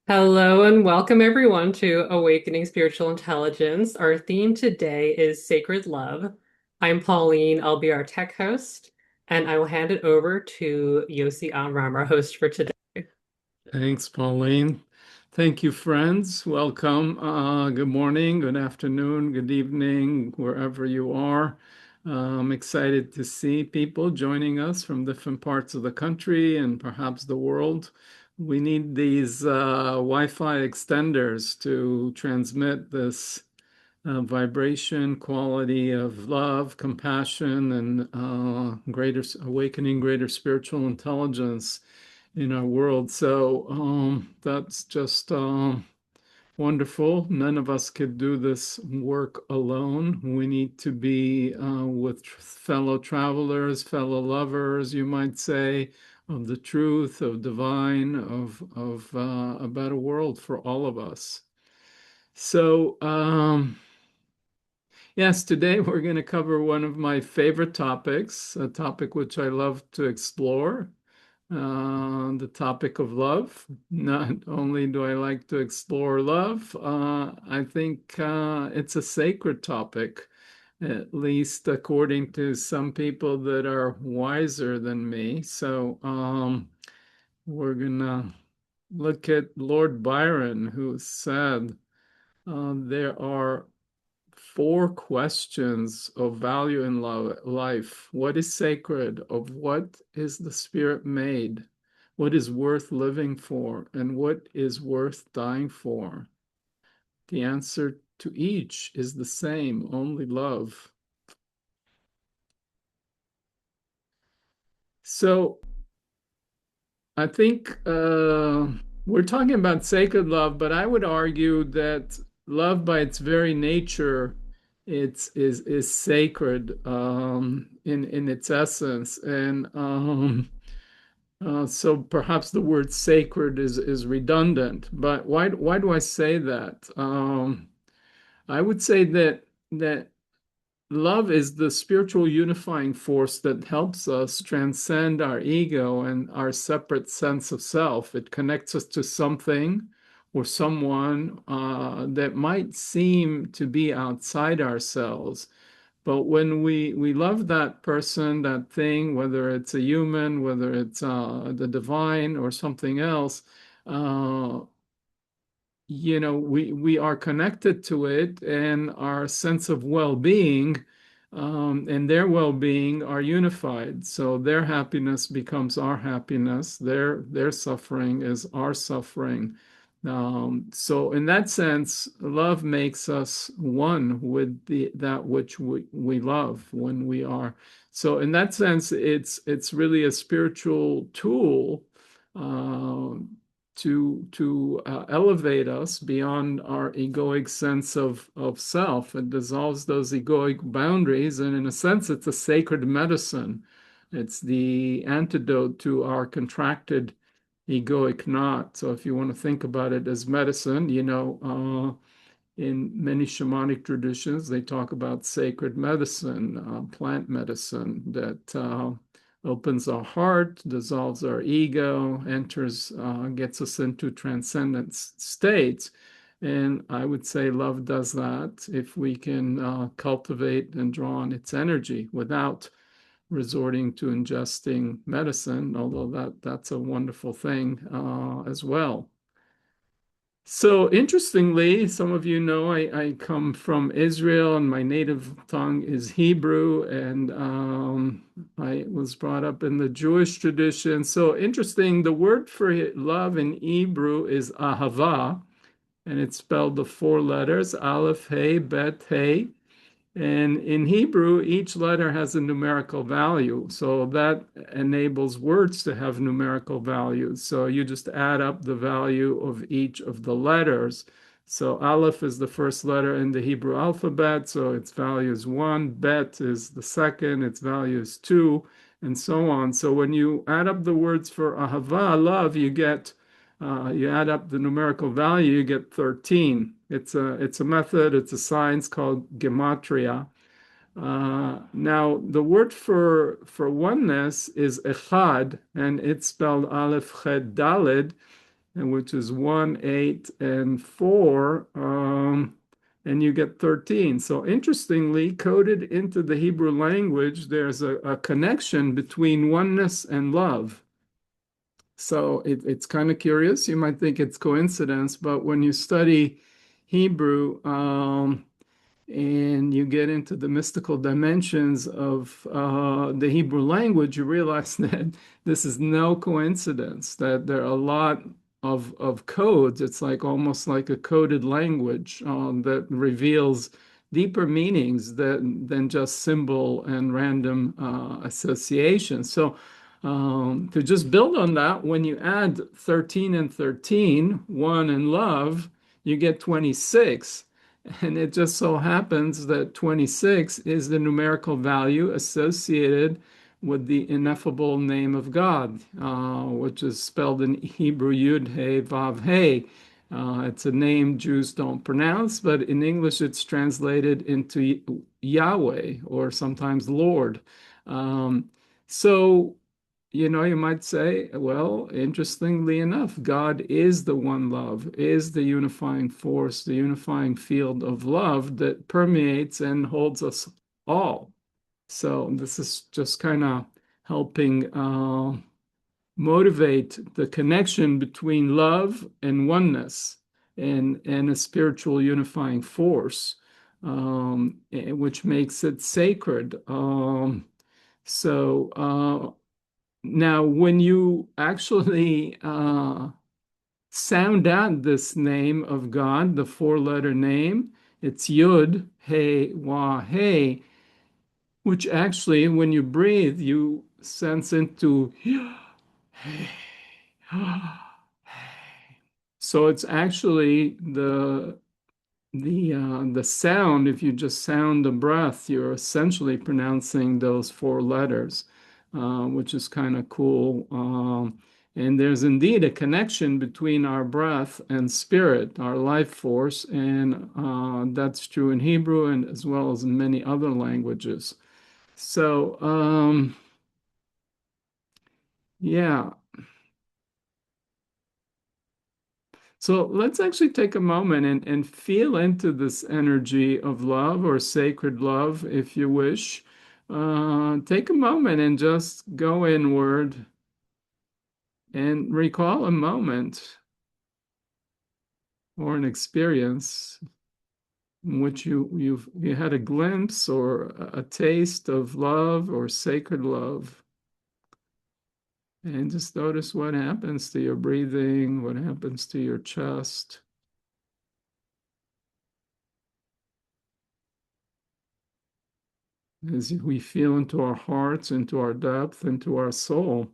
Hello and welcome everyone to Awakening Spiritual Intelligence. Our theme today is Sacred Love. I'm Pauline, I'll be our tech host, and I will hand it over to Yosi Amram, our host for today. Thanks, Pauline. Thank you, friends. Welcome. Good morning, good afternoon, good evening, wherever you are. I'm excited to see people joining us from different parts of the country and perhaps the world. We need these Wi-Fi extenders to transmit this vibration, quality of love, compassion, and greater awakening, greater spiritual intelligence in our world. So that's just wonderful. None of us could do this work alone. We need to be with fellow travelers, fellow lovers, you might say, of the truth, of divine, of a better world for all of us. So, yes, today we're going to cover one of my favorite topics, a topic which I love to explore, the topic of love. Not only do I like to explore love, I think it's a sacred topic, at least according to some people that are wiser than me. So we're going to look at Lord Byron, who said there are four questions of value in life. What is sacred? Of what is the spirit made? What is worth living for? And what is worth dying for? The answer to each is the same, only love. So I think we're talking about sacred love, but I would argue that love, by its very nature, is sacred in its essence, and so perhaps the word sacred is redundant. But why do I say that? I would say that love is the spiritual unifying force that helps us transcend our ego and our separate sense of self. It connects us to something or someone that might seem to be outside ourselves. But when we love that person, that thing, whether it's a human, whether it's the divine or something else, uh, we are connected to it, and our sense of well-being and their well-being are unified. So their happiness becomes our happiness, their suffering is our suffering. So in that sense, love makes us one with that which we love when we are. So in that sense, it's really a spiritual tool uh, to elevate us beyond our egoic sense of self. It dissolves those egoic boundaries, and in a sense, it's a sacred medicine. It's the antidote to our contracted egoic knot. So if you want to think about it as medicine, in many shamanic traditions, they talk about sacred medicine, plant medicine that opens our heart, dissolves our ego, gets us into transcendent states. And I would say love does that if we can cultivate and draw on its energy without resorting to ingesting medicine, although that's a wonderful thing as well. So interestingly, some of you know I come from Israel and my native tongue is Hebrew, and I was brought up in the Jewish tradition. So interesting, the word for love in Hebrew is ahava, and it's spelled the four letters, Aleph, Hey, Bet, Hey. And in Hebrew, each letter has a numerical value. So that enables words to have numerical values. So you just add up the value of each of the letters. So Aleph is the first letter in the Hebrew alphabet. So its value is one. Bet is the second. Its value is two, and so on. So when you add up the words for Ahava, love, you add up the numerical value, you get 13. It's a method, it's a science called gematria. Now, the word for oneness is echad, and it's spelled aleph ched daled, and which is 1, 8, and 4, and you get 13. So interestingly, coded into the Hebrew language, there's a connection between oneness and love. So it's kind of curious. You might think it's coincidence, but when you study Hebrew, and you get into the mystical dimensions of the Hebrew language, you realize that this is no coincidence, that there are a lot of codes. It's like almost like a coded language that reveals deeper meanings than just symbol and random association. So to just build on that, when you add 13 and 13, one and love, you get 26. And it just so happens that 26 is the numerical value associated with the ineffable name of God, which is spelled in Hebrew Yud He Vav He. It's a name Jews don't pronounce, but in English it's translated into Yahweh or sometimes Lord. Um, so you might say, well, interestingly enough, God is the one love, is the unifying force, the unifying field of love that permeates and holds us all. So this is just kind of helping motivate the connection between love and oneness and a spiritual unifying force, which makes it sacred. Now, when you actually sound out this name of God, the four-letter name, it's Yud, He, Wah, He, which actually, when you breathe, you sense into. So it's actually the sound. If you just sound the breath, you're essentially pronouncing those four letters, which is kind of cool. And there's indeed a connection between our breath and spirit, our life force, and that's true in Hebrew and as well as in many other languages. So, yeah. So let's actually take a moment and feel into this energy of love or sacred love, if you wish. Take a moment and just go inward and recall a moment or an experience in which you had a glimpse or a taste of love or sacred love. And just notice what happens to your breathing, what happens to your chest. As we feel into our hearts, into our depth, into our soul.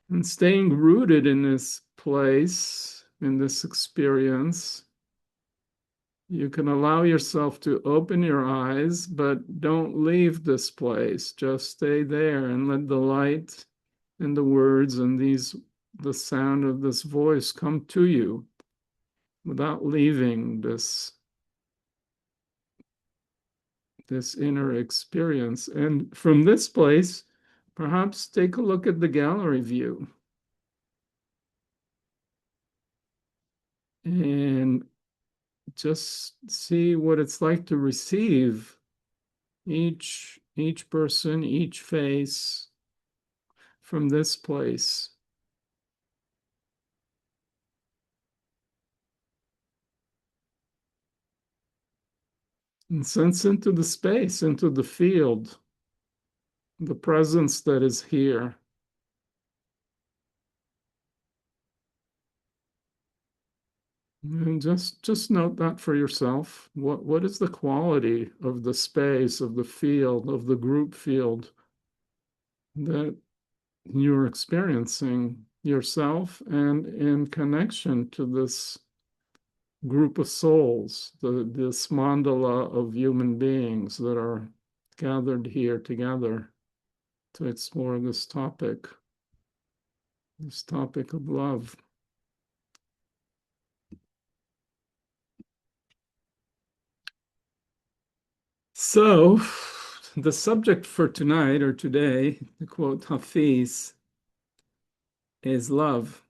And staying rooted in this place, in this experience, you can allow yourself to open your eyes, but don't leave this place. Just stay there and let the light and the words and the sound of this voice come to you without leaving this inner experience. And from this place, perhaps take a look at the gallery view and just see what it's like to receive each person, each face from this place. And sense into the space, into the field, the presence that is here. And just note that for yourself. What is the quality of the space, of the field, of the group field that you're experiencing yourself and in connection to this group of souls, this mandala of human beings that are gathered here together to explore this topic of love. So the subject for tonight or today, to quote Hafiz, is love.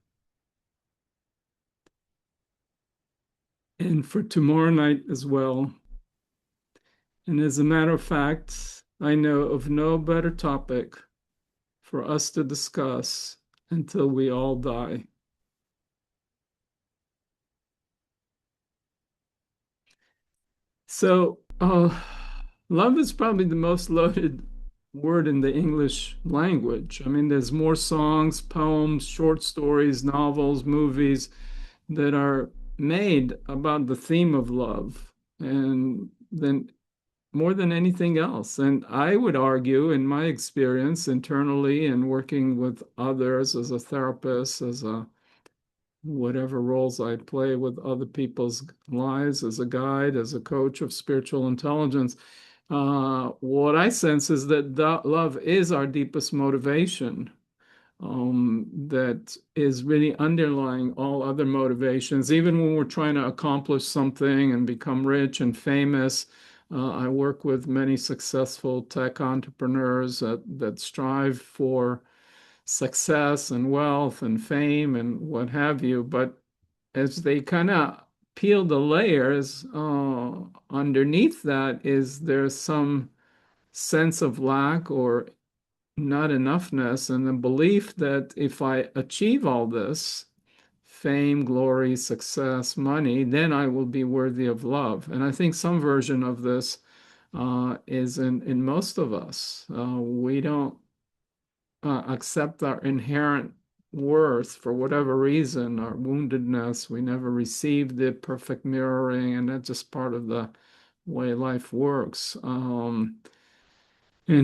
And for tomorrow night as well. And as a matter of fact, I know of no better topic for us to discuss until we all die. So, love is probably the most loaded word in the English language. I mean, there's more songs, poems, short stories, novels, movies that are made about the theme of love and then more than anything else. And I would argue, in my experience internally and working with others as a therapist, as a whatever roles I play with other people's lives, as a guide, as a coach of spiritual intelligence, what I sense is that love is our deepest motivation. That is really underlying all other motivations. Even when we're trying to accomplish something and become rich and famous, I work with many successful tech entrepreneurs that strive for success and wealth and fame and what have you. But as they kind of peel the layers, underneath that is there's some sense of lack or not enoughness and the belief that if I achieve all this, fame, glory, success, money, then I will be worthy of love. And I think some version of this is in most of us. We don't accept our inherent worth for whatever reason, our woundedness. We never received the perfect mirroring, and that's just part of the way life works. And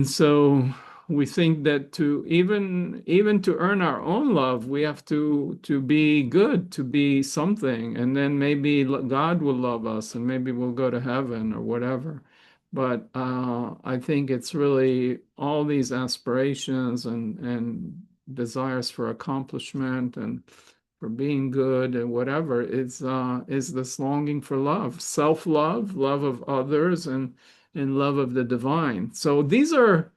so we think that to even to earn our own love, we have to be good, to be something, and then maybe God will love us, and maybe we'll go to heaven or whatever. But I think it's really all these aspirations and desires for accomplishment and for being good and whatever is this longing for love, self-love, love of others, and love of the divine. So these are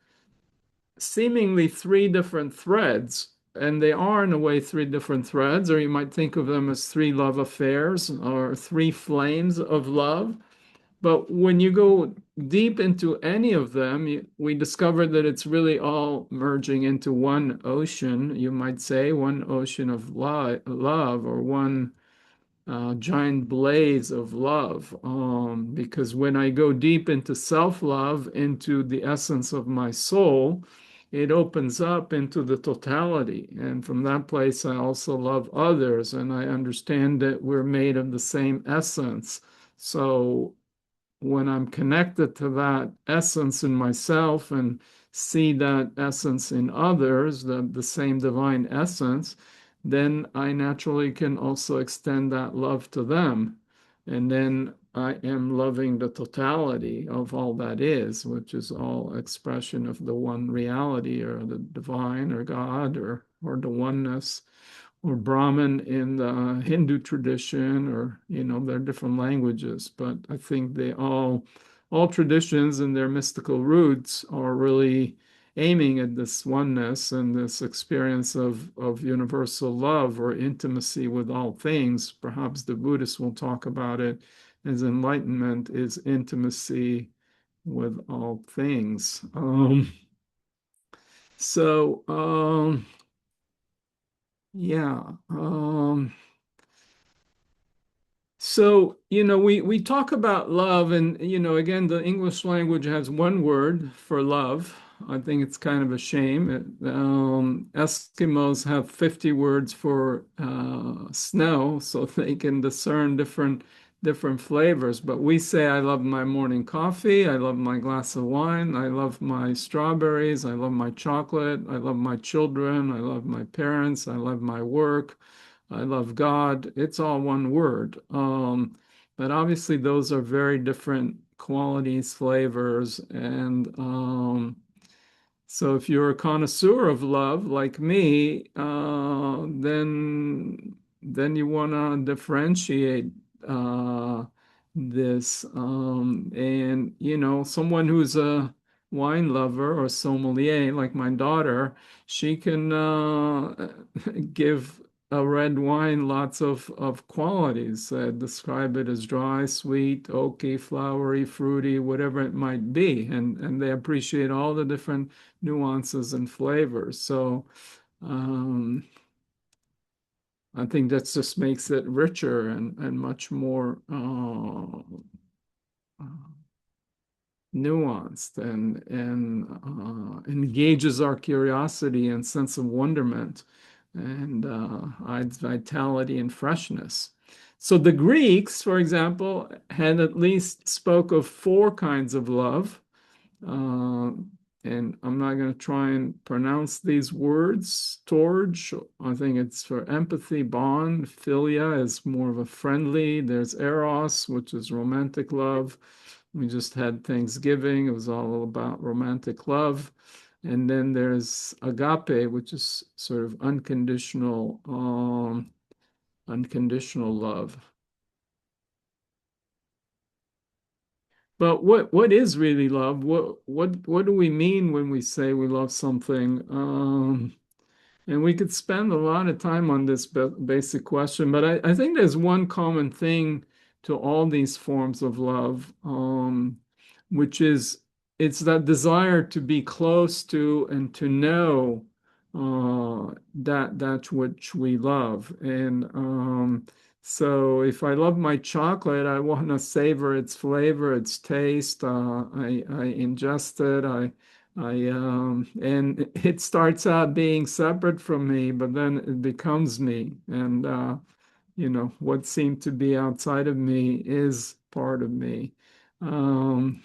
seemingly three different threads, and they are in a way three different threads, or you might think of them as three love affairs or three flames of love. But when you go deep into any of them, we discover that it's really all merging into one ocean, you might say, one ocean of love or one giant blaze of love. Because when I go deep into self-love, into the essence of my soul, it opens up into the totality. And from that place, I also love others, and I understand that we're made of the same essence. So when I'm connected to that essence in myself and see that essence in others, the same divine essence, then I naturally can also extend that love to them. And then I am loving the totality of all that is, which is all expression of the one reality or the divine or God or the oneness or Brahman in the Hindu tradition, or there are different languages, but I think they all traditions and their mystical roots are really aiming at this oneness and this experience of universal love or intimacy with all things. Perhaps the Buddhists will talk about it as enlightenment is intimacy with all things. So, yeah. So, we talk about love, and, again, the English language has one word for love. I think it's kind of a shame. Eskimos have 50 words for snow, so they can discern different flavors. But we say, I love my morning coffee, I love my glass of wine, I love my strawberries, I love my chocolate, I love my children, I love my parents, I love my work. I love God. It's all one word. But obviously, those are very different qualities, flavors, and so if you're a connoisseur of love like me, then you want to differentiate this, and someone who's wine lover or sommelier, like my daughter, she can give a red wine lots of qualities. Describe it as dry, sweet, oaky, flowery, fruity, whatever it might be. And they appreciate all the different nuances and flavors. So um, I think that just makes it richer and much more nuanced and engages our curiosity and sense of wonderment and adds vitality and freshness. So the Greeks, for example, had at least spoke of four kinds of love. Uh, and I'm not going to try and pronounce these words. Torge, I think it's for empathy, bond. Philia is more of a friendly. There's eros, which is romantic love. We just had Thanksgiving. It was all about romantic love. And then there's agape, which is sort of unconditional love. But what is really love? What do we mean when we say we love something? And we could spend a lot of time on this basic question, but I think there's one common thing to all these forms of love, which is it's that desire to be close to and to know that which we love. And so if I love my chocolate, I want to savor its flavor, its taste. I ingest it. And it starts out being separate from me, but then it becomes me. And what seemed to be outside of me is part of me. And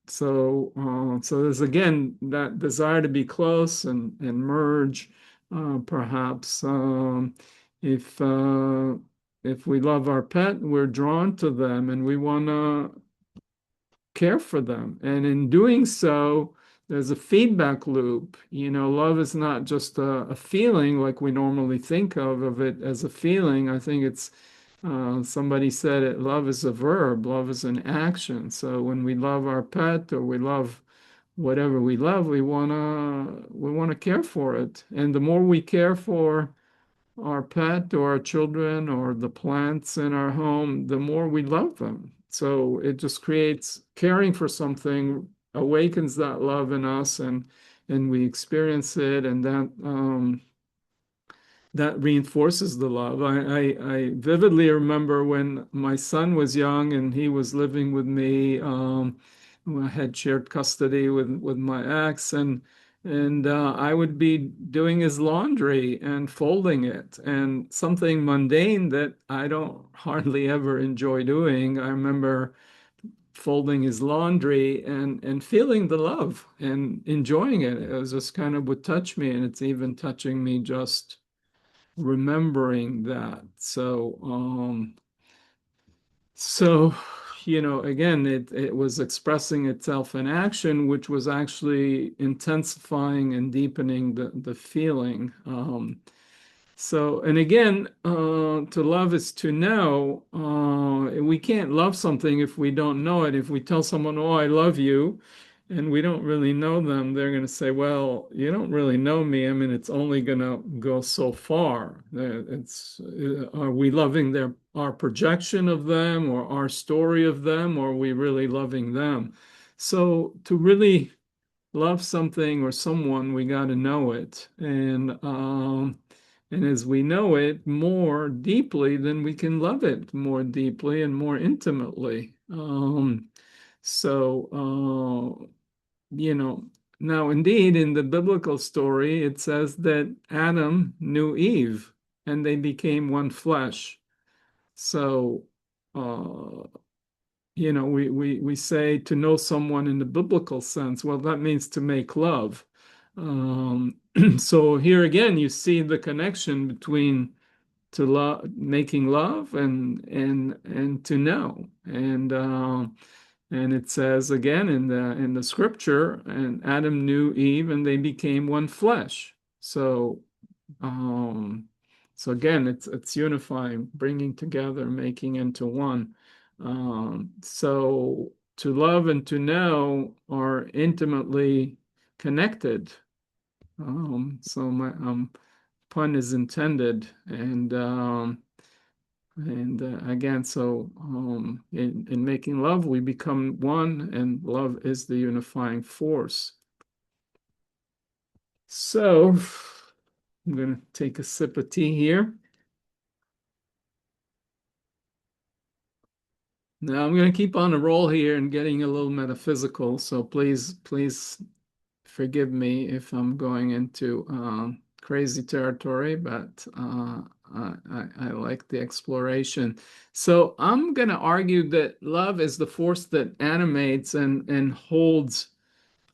so there's again that desire to be close and merge, perhaps. If if we love our pet, we're drawn to them and we want to care for them. And in doing so, there's a feedback loop. Love is not just a feeling like we normally think of it as a feeling. I think it's somebody said it, love is a verb, love is an action. So when we love our pet or we love whatever we love, we wanna care for it. And the more we care for our pet or our children or the plants in our home, the more we love them. So it just creates caring for something, awakens that love in us, and we experience it, and that reinforces the love. I vividly remember when my son was young and he was living with me. I had shared custody with my ex, and I would be doing his laundry and folding it, and something mundane that I don't hardly ever enjoy doing. I remember folding his laundry and feeling the love and enjoying it. It was just kind of would touch me, and it's even touching me just remembering that. So again, it was expressing itself in action, which was actually intensifying and deepening the feeling. And again, to love is to know. We can't love something if we don't know it. If we tell someone, "Oh, I love you," and we don't really know them, they're going to say, "Well, you don't really know me. I mean, it's only going to go so far." Are we loving our projection of them or our story of them, or are we really loving them? So to really love something or someone, we got to know it. And as we know it more deeply, then we can love it more deeply and more intimately. So, you know, Now indeed, in the biblical story, it says that Adam knew Eve and they became one flesh. So, uh, we say to know someone in the biblical sense. Well, that means to make love. Um, so here again, you see the connection between to love, making love, and to know. And it says again in the scripture, and Adam knew Eve, and they became one flesh. Um, so again, it's unifying, bringing together, making into one. to love and to know are intimately connected. So my pun is intended, and again, so in making love, we become one, and love is the unifying force. So I'm going to take a sip of tea here. Now I'm going to keep on a roll here and getting a little metaphysical. So please forgive me if I'm going into crazy territory, but I like the exploration. So I'm going to argue that love is the force that animates and holds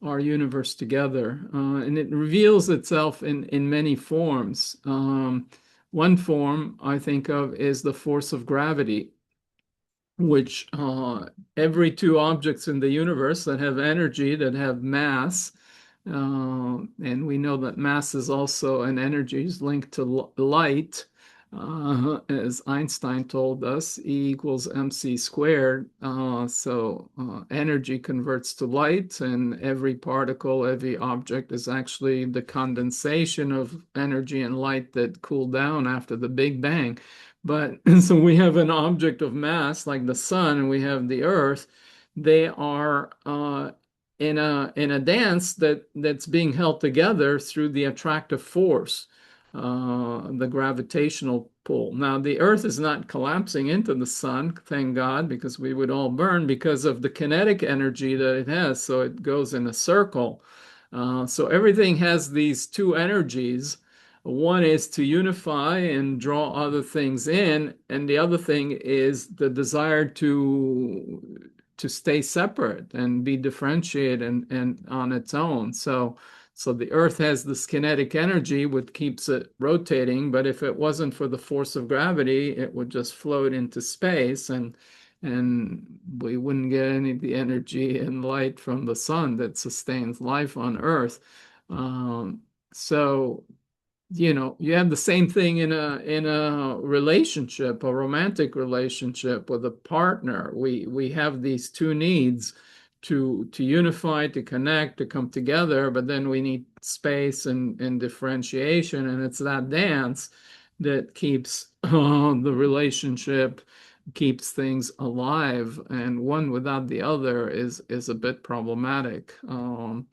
our universe together, and it reveals itself in many forms. One form I think of is the force of gravity, which every two objects in the universe that have energy, that have mass, and we know that mass is also an energy is linked to light, as Einstein told us, E equals mc squared. So energy converts to light, and every particle, every object is actually the condensation of energy and light that cooled down after the Big Bang. But so we have an object of mass like the sun, and we have the earth. They are in a dance that's being held together through the attractive force, the gravitational pull. Now, the Earth is not collapsing into the sun, thank God, because we would all burn because of the kinetic energy that it has. So it goes in a circle. So everything has these two energies. One is to unify and draw other things in, and the other thing is the desire to stay separate and be differentiated and on its own. So the Earth has this kinetic energy which keeps it rotating, but if it wasn't for the force of gravity, it would just float into space, and we wouldn't get any of the energy and light from the sun that sustains life on Earth. So you have the same thing in a relationship, a romantic relationship with a partner. We have these two needs to unify, to connect, to come together, but then we need space and differentiation, and it's that dance that keeps the relationship, keeps things alive, and one without the other is a bit problematic. And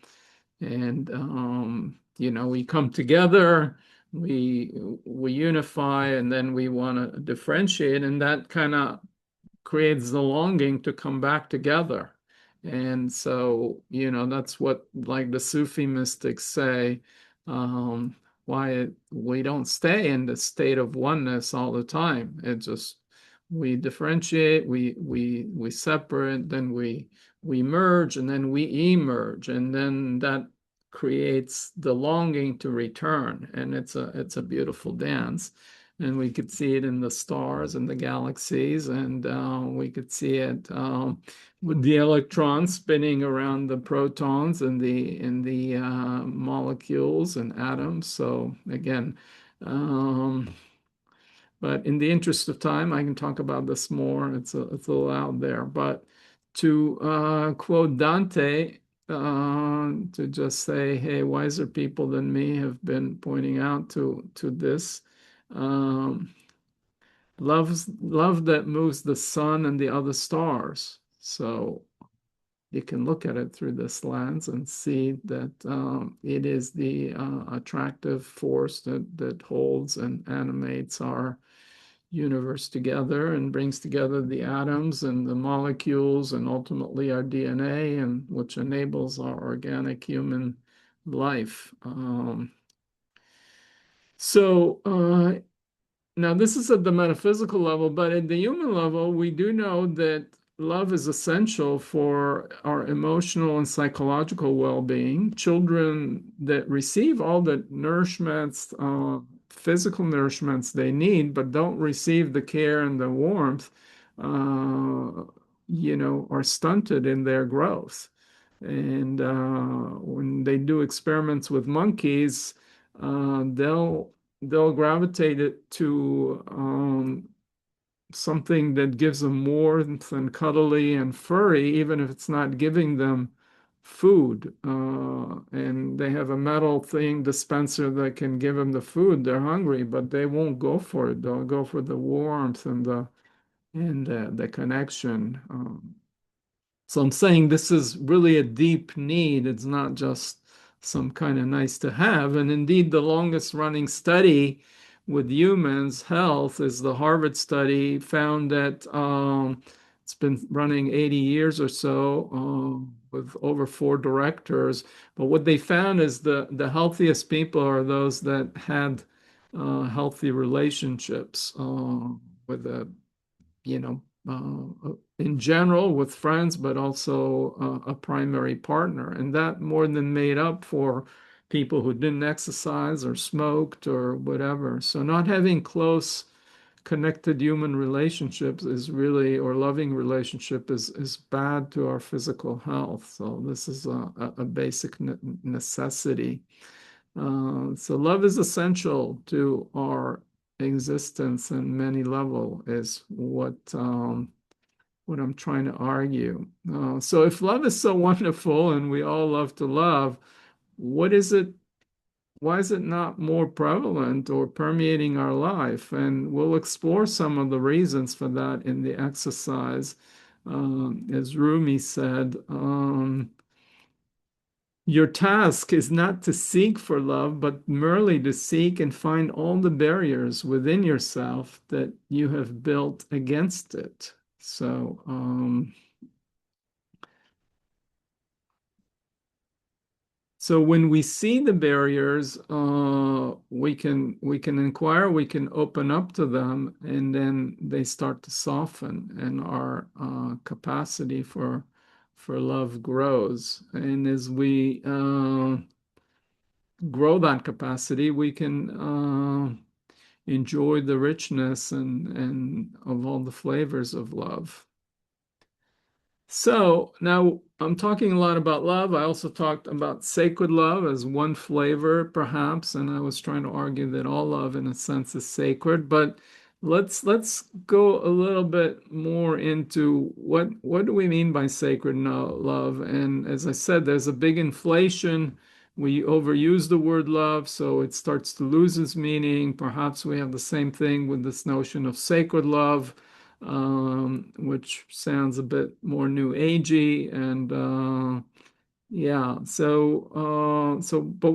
we come together, we unify, and then we want to differentiate, and that kind of creates the longing to come back together. And so, that's what like the Sufi mystics say, why we don't stay in the state of oneness all the time. It just we differentiate, we separate, then we merge, and then we emerge, and then that creates the longing to return. And it's a beautiful dance. And we could see it in the stars and the galaxies, and we could see it with the electrons spinning around the protons and the molecules and atoms. So again, um, but in the interest of time, I can talk about this more. It's a little out there, but to quote Dante, to just say, "Hey, wiser people than me have been pointing out to this." Um, love that moves the sun and the other stars. So you can look at it through this lens and see that it is the attractive force that holds and animates our universe together and brings together the atoms and the molecules and ultimately our DNA, and which enables our organic human life. So now, this is at the metaphysical level, but at the human level, we do know that love is essential for our emotional and psychological well-being. Children that receive all the nourishments, physical nourishments they need, but don't receive the care and the warmth, are stunted in their growth. And when they do experiments with monkeys, they'll gravitate it to something that gives them warmth and cuddly and furry, even if it's not giving them food. And they have a metal thing dispenser that can give them the food. They're hungry, but they won't go for it. They'll go for the warmth and the connection. So I'm saying this is really a deep need. It's not just some kind of nice to have. And indeed, the longest running study with humans' health is the Harvard study found that it's been running 80 years or so with over four directors. But what they found is the healthiest people are those that had healthy relationships with a you know, in general with friends, but also a primary partner. And that more than made up for people who didn't exercise or smoked or whatever. So not having close connected human relationships is really, or loving relationship is bad to our physical health. So this is a basic necessity. So love is essential to our existence in many level is what I'm trying to argue. So if love is so wonderful and we all love to love, what is it? Why is it not more prevalent or permeating our life? And we'll explore some of the reasons for that in the exercise. As Rumi said, your task is not to seek for love, but merely to seek and find all the barriers within yourself that you have built against it. So when we see the barriers, we can inquire, we can open up to them, and then they start to soften, and our capacity for love grows. And as we grow that capacity, we can enjoy the richness and of all the flavors of love. So now I'm talking a lot about love. I also talked about sacred love as one flavor, perhaps, and I was trying to argue that all love, in a sense, is sacred. But let's go a little bit more into what do we mean by sacred love? And as I said, there's a big inflation. We overuse the word love, so it starts to lose its meaning. Perhaps we have the same thing with this notion of sacred love, which sounds a bit more new agey and yeah. But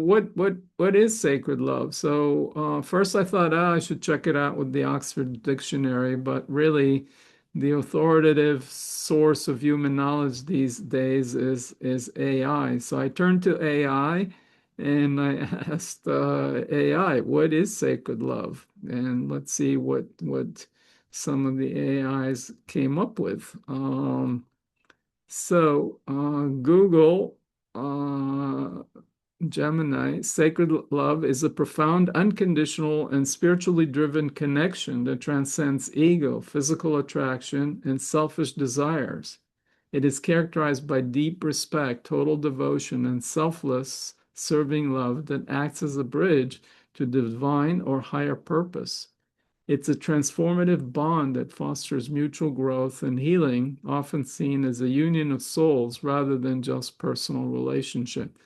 what is sacred love? So first I thought, I should check it out with the Oxford Dictionary, but really, the authoritative source of human knowledge these days is AI. So I turned to AI and I asked AI, what is sacred love? And let's see what some of the AIs came up with. Google, uh, Gemini, sacred love is a profound, unconditional, and spiritually driven connection that transcends ego, physical attraction, and selfish desires. It is characterized by deep respect, total devotion, and selfless serving love that acts as a bridge to divine or higher purpose. It's a transformative bond that fosters mutual growth and healing, often seen as a union of souls rather than just personal relationship.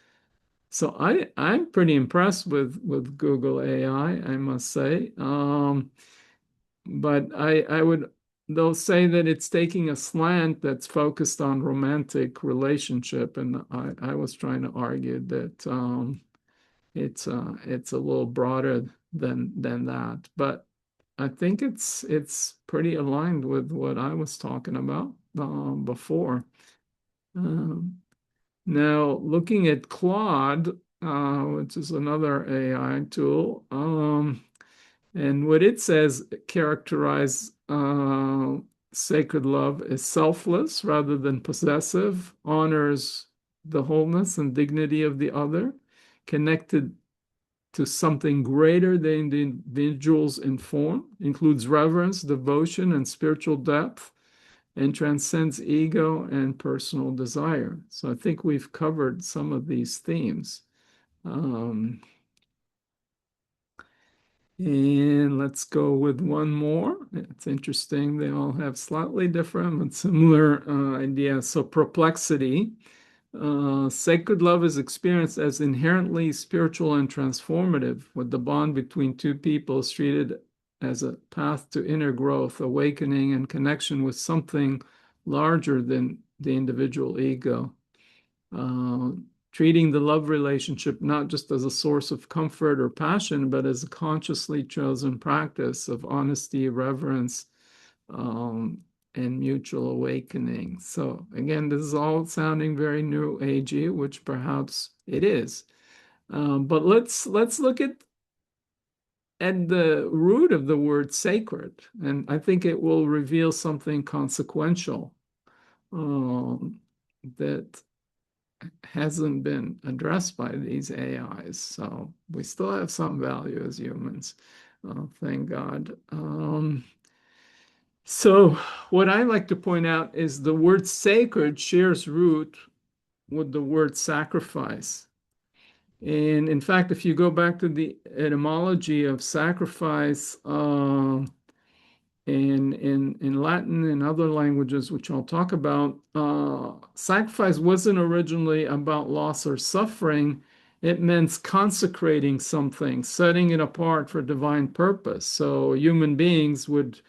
So I'm pretty impressed with Google AI, I must say. But I would they'll say that it's taking a slant that's focused on romantic relationship, and I was trying to argue that it's a little broader than that. But I think it's pretty aligned with what I was talking about before. Um, Now, looking at Claude, which is another AI tool, and what it says characterize sacred love is selfless rather than possessive, honors the wholeness and dignity of the other, connected to something greater than the individuals in form, includes reverence, devotion, and spiritual depth, and transcends ego and personal desire. So I think we've covered some of these themes. Um, And let's go with one more. It's interesting. They all have slightly different but similar ideas. So, perplexity. Sacred love is experienced as inherently spiritual and transformative, with the bond between two peoples treated as a path to inner growth, awakening, and connection with something larger than the individual ego. uh, Treating the love relationship not just as a source of comfort or passion, but as a consciously chosen practice of honesty, reverence, um, and mutual awakening. So again, this is all sounding very new agey, which perhaps it is. But let's look at the root of the word sacred, and I think it will reveal something consequential um, that hasn't been addressed by these AIs. So we still have some value as humans. Thank God. So what I like to point out is the word sacred shares root with the word sacrifice. And in fact, if you go back to the etymology of sacrifice, in Latin and other languages, which I'll talk about, sacrifice wasn't originally about loss or suffering. It meant consecrating something, setting it apart for divine purpose. So human beings would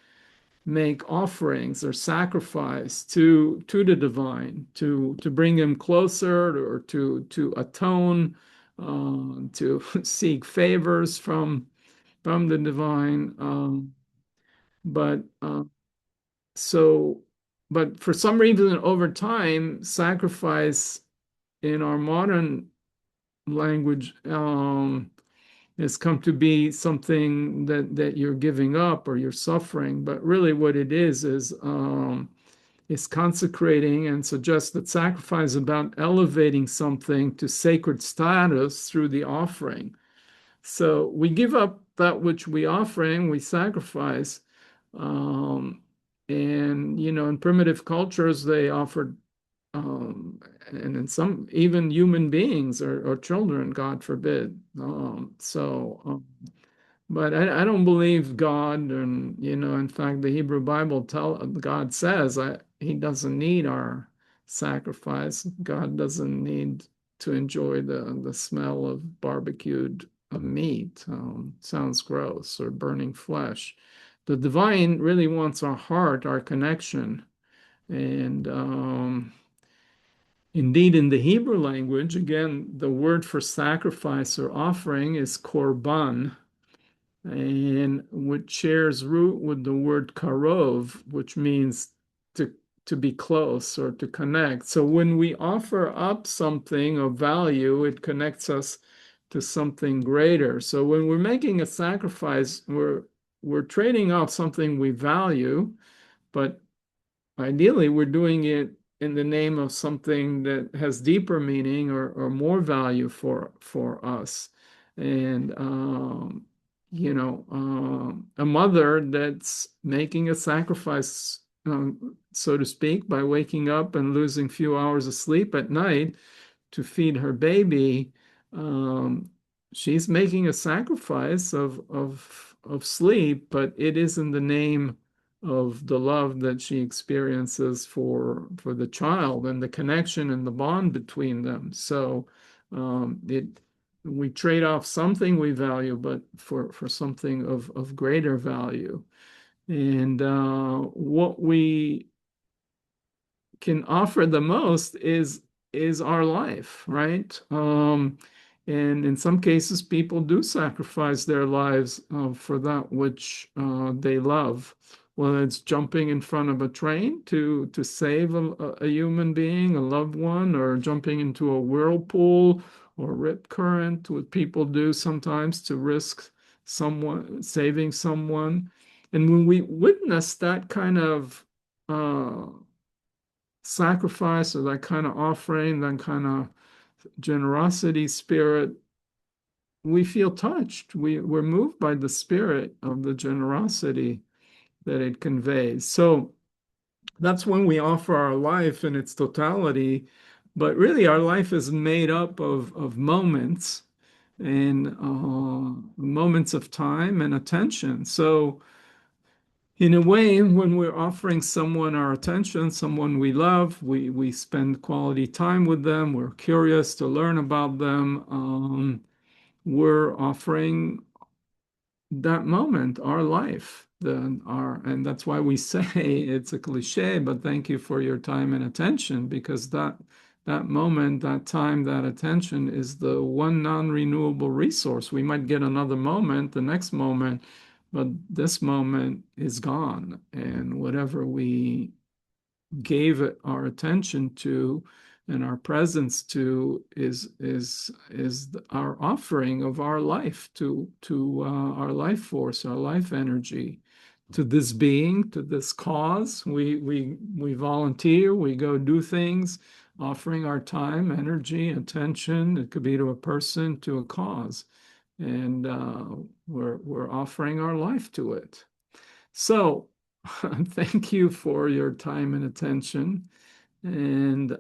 make offerings or sacrifice to the divine, to bring him closer, or to atone, to seek favors from the divine. But so, but for some reason, over time, sacrifice in our modern language has come to be something that you're giving up or you're suffering. But really, what it is consecrating, and suggests that sacrifice is about elevating something to sacred status through the offering. So we give up that which we offering, we sacrifice. Um, and, in primitive cultures, they offered, and in some, even human beings or children, God forbid. But I don't believe God, and in fact, the Hebrew Bible God says He doesn't need our sacrifice. God doesn't need to enjoy the smell of barbecued meat. Sounds gross, or burning flesh. The divine really wants our heart, our connection, and indeed, in the Hebrew language, again, the word for sacrifice or offering is korban, and which shares root with the word karov, which means to to be close or to connect. So when we offer up something of value, it connects us to something greater. So when we're making a sacrifice, we're trading off something we value, but ideally, we're doing it in the name of something that has deeper meaning, or more value for us. And a mother that's making a sacrifice, so to speak, by waking up and losing a few hours of sleep at night to feed her baby, um, she's making a sacrifice of sleep, but it is in the name of the love that she experiences for the child, and the connection and the bond between them. So it we trade off something we value, but for something of greater value. And what we can offer the most is our life, right? And in some cases, people do sacrifice their lives for that which they love, whether it's jumping in front of a train to save a human being, a loved one, or jumping into a whirlpool or rip current, what people do sometimes to risk saving someone. And when we witness that kind of uh, sacrifice, or that kind of offering, that kind of generosity spirit, we feel touched. We're moved by the spirit of the generosity that it conveys. So that's when we offer our life in its totality. But really, our life is made up of moments. in moments of time and attention. So, in a way, when we're offering someone our attention, someone we love, we spend quality time with them, we're curious to learn about them, we're offering that moment, our life, and that's why we say it's a cliche, but thank you for your time and attention, because that moment, that time, that attention is the one non-renewable resource. We might get another moment, the next moment, but this moment is gone, and whatever we gave it our attention to and our presence to is our offering of our life to our life force, our life energy, to this being, to this cause. We volunteer, we go do things, offering our time, energy, attention. It could be to a person, to a cause, and we're offering our life to it. So, thank you for your time and attention. And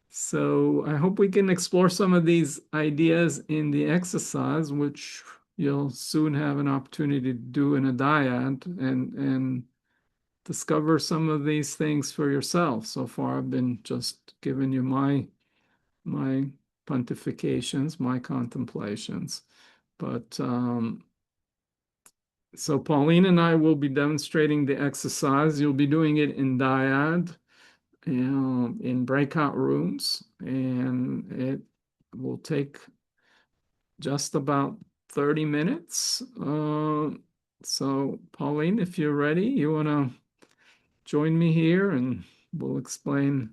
so I hope we can explore some of these ideas in the exercise, which you'll soon have an opportunity to do in a dyad and discover some of these things for yourself. So far, I've been just giving you my pontifications, my contemplations. But so Pauline and I will be demonstrating the exercise. You'll be doing it in dyad, in breakout rooms, and it will take just about 30 minutes. So Pauline, if you're ready, you want to join me here and we'll explain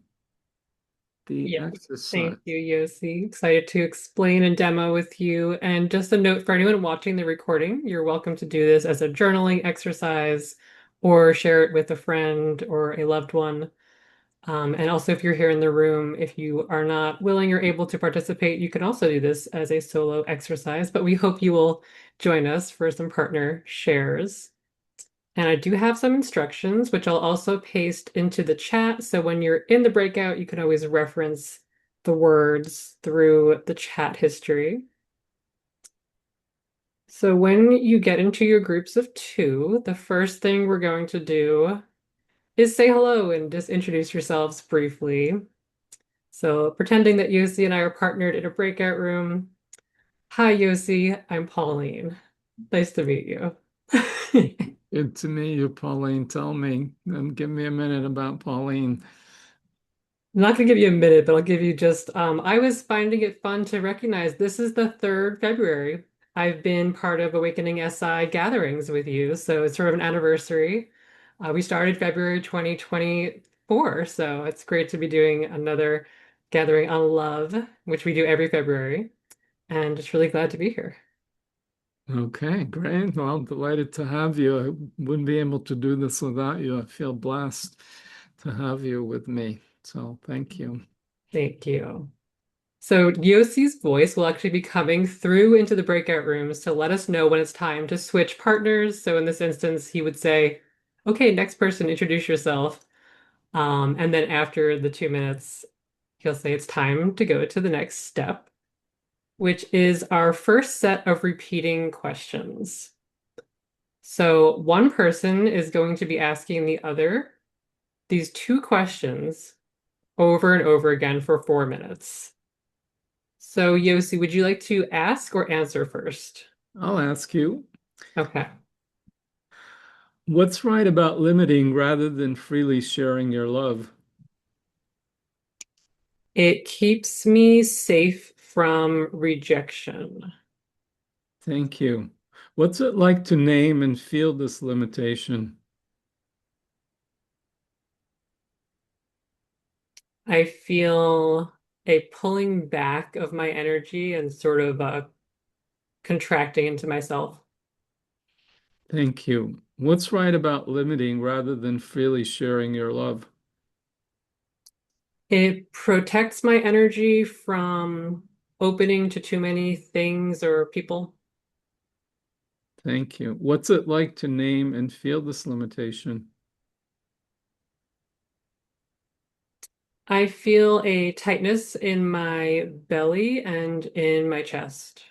the Yeah, exercise. thank you, Yosi. Excited to explain and demo with you. And just a note for anyone watching the recording, you're welcome to do this as a journaling exercise or share it with a friend or a loved one. And also, if you're here in the room, if you are not willing or able to participate, you can also do this as a solo exercise. But we hope you will join us for some partner shares. And I do have some instructions, which I'll also paste into the chat. So when you're in the breakout, you can always reference the words through the chat history. So when you get into your groups of two, the first thing we're going to do is say hello and just introduce yourselves briefly. So pretending that Yosi and I are partnered in a breakout room. Hi, Yosi. I'm Pauline. Nice to meet you. Good to meet you, Pauline. Tell me, and give me a minute about Pauline. I'm not gonna give you a minute, but I'll give you just I was finding it fun to recognize this is the 3rd February. I've been part of Awakening SI gatherings with you, so it's sort of an anniversary. We started February 2024, so it's great to be doing another gathering on love, which we do every February, and just really glad to be here. Okay, great. Well, delighted to have you. I wouldn't be able to do this without you. I feel blessed to have you with me. So thank you. Thank you. So Yosi's voice will actually be coming through into the breakout rooms to let us know when it's time to switch partners. So in this instance, he would say, "Okay, next person, introduce yourself." And then after the 2 minutes, he'll say it's time to go to the next step, which is our first set of repeating questions. So one person is going to be asking the other these 2 questions over and over again for 4 minutes. So, Yosi, would you like to ask or answer first? I'll ask you, Okay. what's right about limiting rather than freely sharing your love? It keeps me safe from rejection. Thank you. What's it like to name and feel this limitation? I feel a pulling back of my energy and sort of contracting into myself. Thank you. What's right about limiting rather than freely sharing your love? It protects my energy from opening to too many things or people. Thank you. What's it like to name and feel this limitation? I feel a tightness in my belly and in my chest.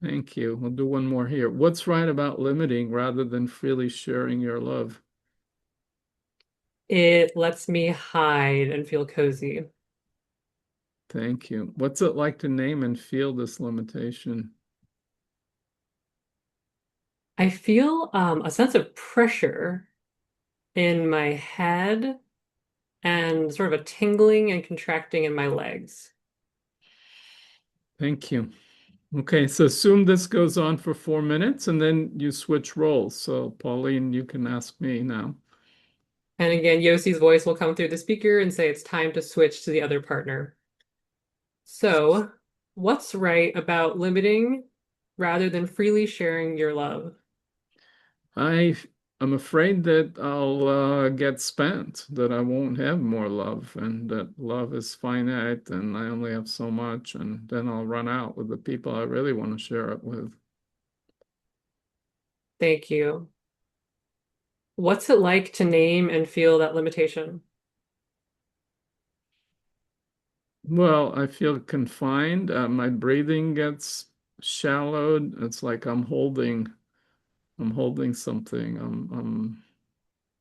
Thank you. We'll do one more here. What's right about limiting rather than freely sharing your love? It lets me hide and feel cozy. Thank you. What's it like to name and feel this limitation? I feel a sense of pressure in my head and sort of a tingling and contracting in my legs. Thank you. Okay, so assume this goes on for 4 minutes and then you switch roles. So, Pauline, you can ask me now. And again, Yosi's voice will come through the speaker and say it's time to switch to the other partner. So, what's right about limiting rather than freely sharing your love? I I'm afraid that I'll get spent, that I won't have more love, and that love is finite, and I only have so much, and then I'll run out with the people I really want to share it with. Thank you. What's it like to name and feel that limitation? Well, I feel confined. My breathing gets shallowed. It's like I'm holding something.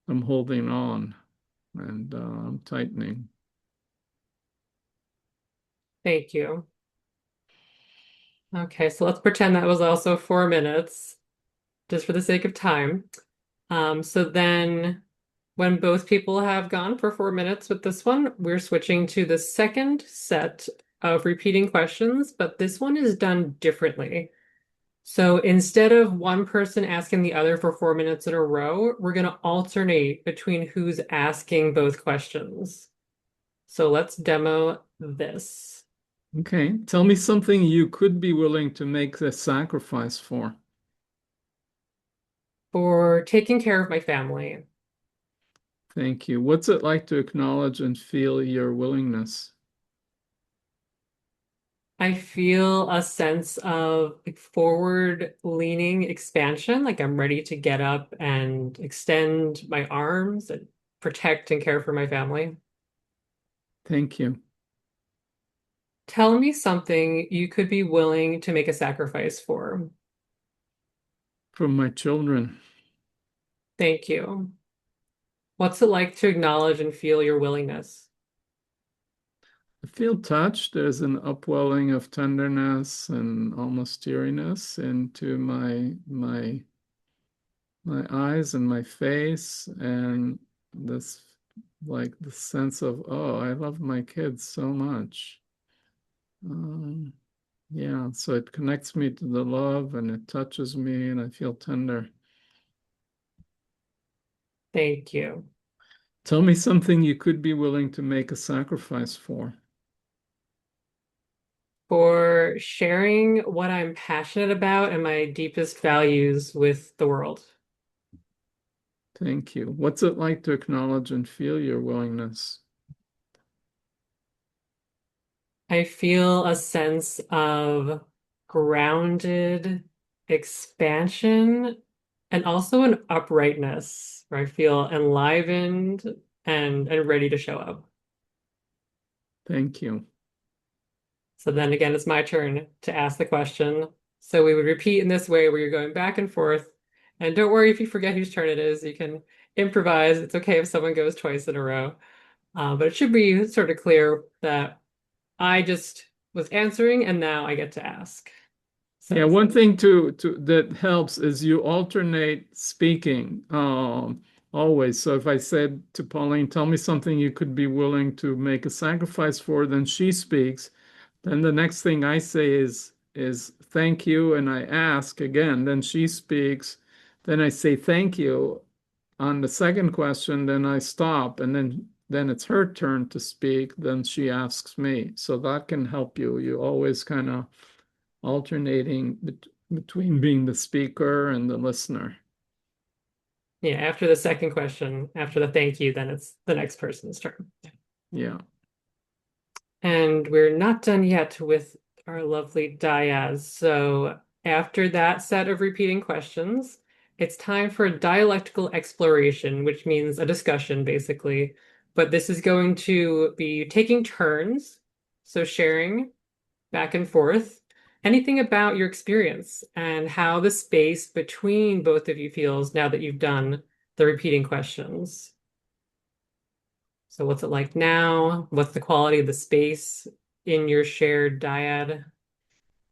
I'm holding on, and I'm tightening. Thank you. Okay, so let's pretend that was also 4 minutes, just for the sake of time. So then when both people have gone for 4 minutes with this one, we're switching to the second set of repeating questions, but this one is done differently. So instead of one person asking the other for 4 minutes in a row, we're going to alternate between who's asking both questions. So let's demo this. Okay, tell me something you could be willing to make the sacrifice for. For taking care of my family, Thank you. What's it like to acknowledge and feel your willingness? I feel a sense of like forward leaning expansion, like I'm ready to get up and extend my arms and protect and care for my family. Thank you. Tell me something you could be willing to make a sacrifice for. From my children, Thank you. What's it like to acknowledge and feel your willingness? I feel touched. There's an upwelling of tenderness and almost teariness into my eyes and my face, and this like the sense of, oh, I love my kids so much. Um, yeah, so it connects me to the love and it touches me and I feel tender. Thank you. Tell me something you could be willing to make a sacrifice for. For sharing what I'm passionate about and my deepest values with the world. Thank you. What's it like to acknowledge and feel your willingness? I feel a sense of grounded expansion and also an uprightness where I feel enlivened and ready to show up. Thank you. So then again, it's my turn to ask the question. So we would repeat in this way where you're going back and forth. And don't worry if you forget whose turn it is. You can improvise. It's okay if someone goes twice in a row. But it should be sort of clear that I just was answering and now I get to ask. Yeah, So, one thing to that helps is you alternate speaking always. So if I said to Pauline, tell me something you could be willing to make a sacrifice for, then she speaks. Then the next thing I say is thank you, and I ask again. Then she speaks. Then I say thank you on the second question. Then I stop, and then it's her turn to speak. Then she asks me. So that can help you. You always kind of alternating between being the speaker and the listener. yeah, after the second question, after the thank you, then it's the next person's turn. Yeah. And we're not done yet with our lovely Diaz. So after that set of repeating questions, it's time for a dialectical exploration, which means a discussion basically but this is going to be taking turns. So sharing back and forth anything about your experience and how the space between both of you feels now that you've done the repeating questions. So what's it like now? What's the quality of the space in your shared dyad?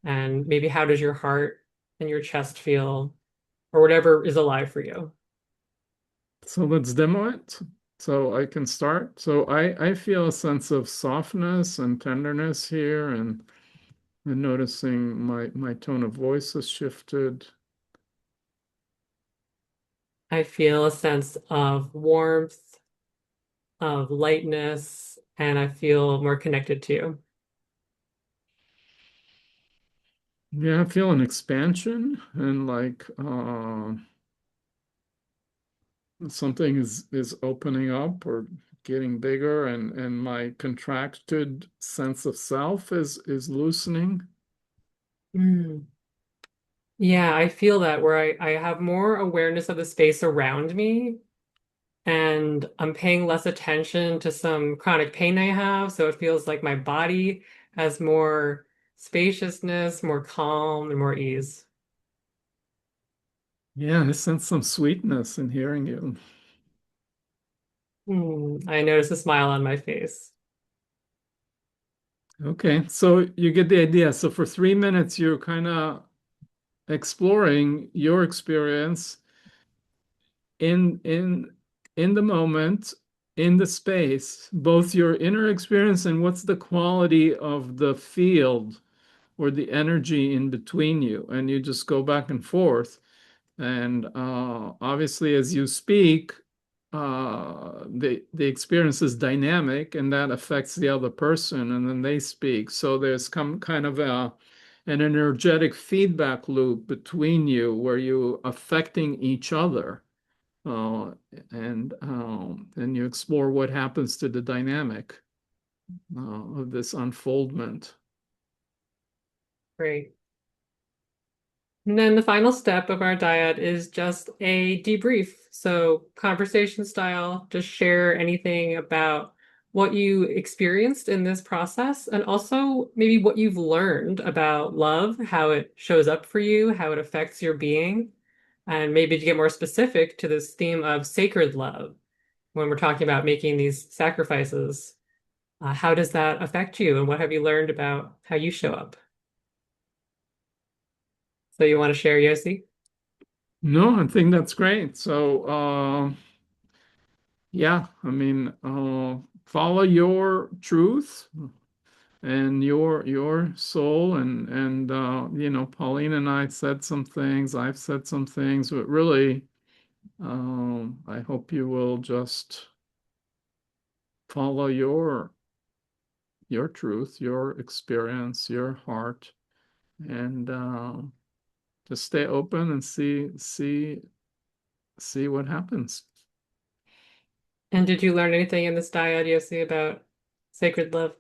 And maybe how does your heart and your chest feel, or whatever is alive for you? So let's demo it. So I can start. So I feel a sense of softness and tenderness here, and noticing my tone of voice has shifted. I feel a sense of warmth, of lightness, and I feel more connected to you. Yeah, I feel an expansion and like something is opening up or getting bigger, and my contracted sense of self is loosening. Mm. Yeah, I feel that where I have more awareness of the space around me and I'm paying less attention to some chronic pain I have. So it feels like my body has more spaciousness, more calm, and more ease. Yeah, I sense some sweetness in hearing you. I notice a smile on my face. Okay, so you get the idea. So for 3 minutes, you're kind of exploring your experience in in the moment, in the space, both your inner experience and what's the quality of the field or the energy in between you. And you just go back and forth. And obviously, as you speak, the experience is dynamic, and that affects the other person, and then they speak. So there's come kind of an energetic feedback loop between you, where you affecting each other, uh, and you explore what happens to the dynamic of this unfoldment. Great. And then the final step of our dyad is just a debrief. So, conversation style, just share anything about what you experienced in this process and also maybe what you've learned about love, how it shows up for you, how it affects your being, and maybe to get more specific to this theme of sacred love when we're talking about making these sacrifices. How does that affect you, and what have you learned about how you show up? So, you want to share, Yosi? No, I think that's great. So, yeah, I mean, follow your truth and your soul, and Pauline and I said some things, I've said some things, but really, I hope you will just follow your truth, your experience, your heart, and just stay open and see what happens. And did you learn anything in this dyad, Yossi, about sacred love?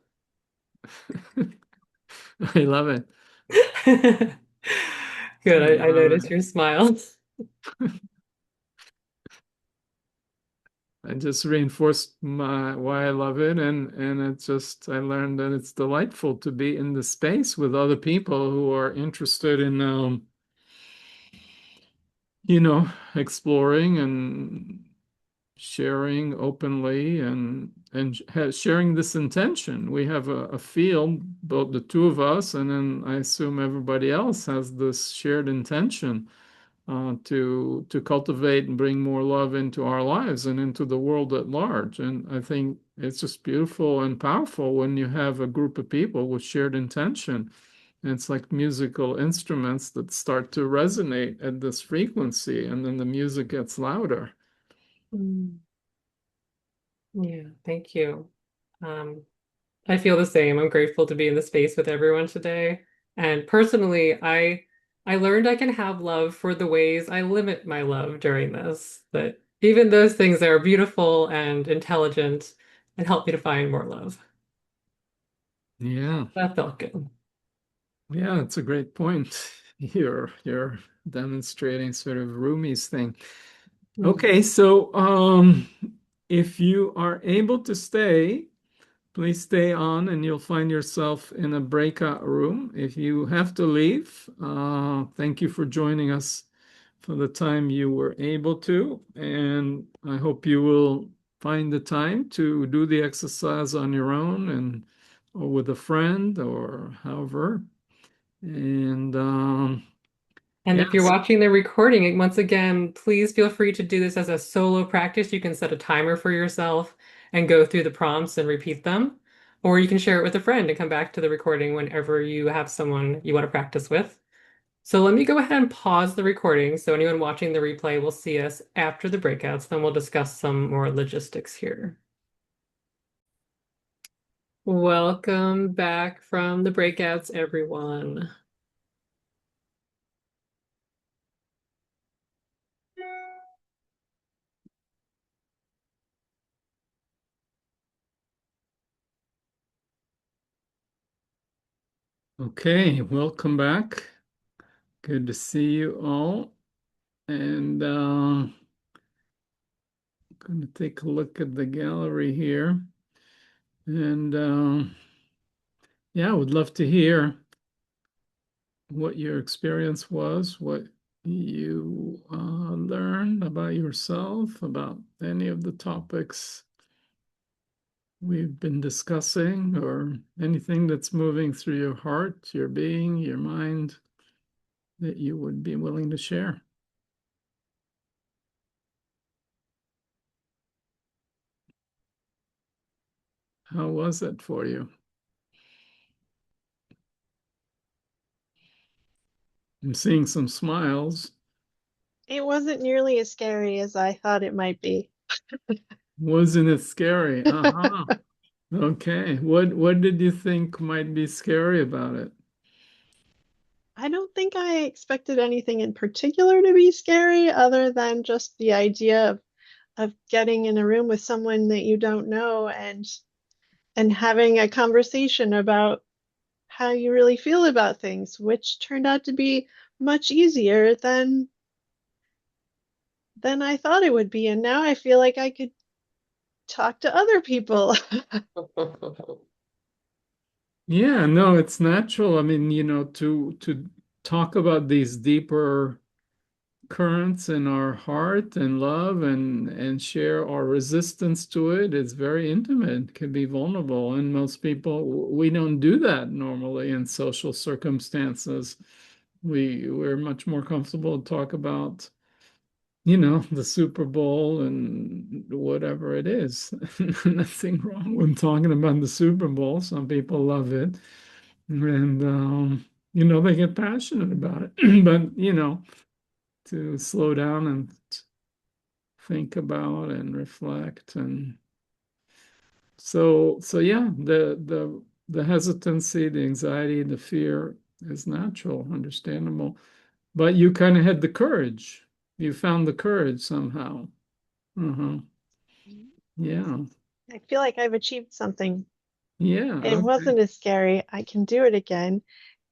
I love it. Good. I I love noticed it. your smile. I just reinforced my why I love it, and it just I learned that it's delightful to be in the space with other people who are interested in exploring and sharing openly, and sharing this intention. We have a field, both the two of us, and then I assume everybody else has this shared intention to cultivate and bring more love into our lives and into the world at large. And I think it's just beautiful and powerful when you have a group of people with shared intention. And it's like musical instruments that start to resonate at this frequency, and then the music gets louder. Mm, yeah, thank you. Um, I feel the same. I'm grateful to be in the space with everyone today. And personally, I learned I can have love for the ways I limit my love during this. That even those things that are beautiful and intelligent and help me to find more love. Yeah, That felt good. yeah, it's a great point. You're demonstrating sort of Rumi's thing. Mm. Okay, so If you are able to stay, please stay on and you'll find yourself in a breakout room. If you have to leave, thank you for joining us for the time you were able to. And I hope you will find the time to do the exercise on your own and or with a friend or however. And And if you're yes, watching the recording, once again, please feel free to do this as a solo practice. You can set a timer for yourself and go through the prompts and repeat them. Or you can share it with a friend and come back to the recording whenever you have someone you want to practice with. So let me go ahead and pause the recording so anyone watching the replay will see us after the breakouts. Then we'll discuss some more logistics here. Welcome back from the breakouts, everyone. okay, welcome back. Good to see you all. And going to take a look at the gallery here. And yeah, I would love to hear what your experience was, what you learned about yourself, about any of the topics we've been discussing, or anything that's moving through your heart, your being, your mind that you would be willing to share. How was it for you? I'm seeing some smiles. It wasn't nearly as scary as I thought it might be. Wasn't it scary? Uh-huh. Okay. What did you think might be scary about it? I don't think I expected anything in particular to be scary other than just the idea of getting in a room with someone that you don't know and having a conversation about how you really feel about things, which turned out to be much easier than I thought it would be. And now I feel like I could talk to other people. Yeah, no, it's natural. I mean, to talk about these deeper currents in our heart and love and share our resistance to it is very intimate, can be vulnerable. And most people, we don't do that normally in social circumstances. We're much more comfortable to talk about, the Super Bowl and whatever it is. Nothing wrong with talking about the Super Bowl. Some people love it. And, they get passionate about it. But, to slow down and think about and reflect. And so yeah, the hesitancy, the anxiety, the fear is natural, understandable. But you kind of had the courage. You found the courage somehow. Uh-huh. Yeah. I feel like I've achieved something. Yeah. It Okay. wasn't as scary. I can do it again.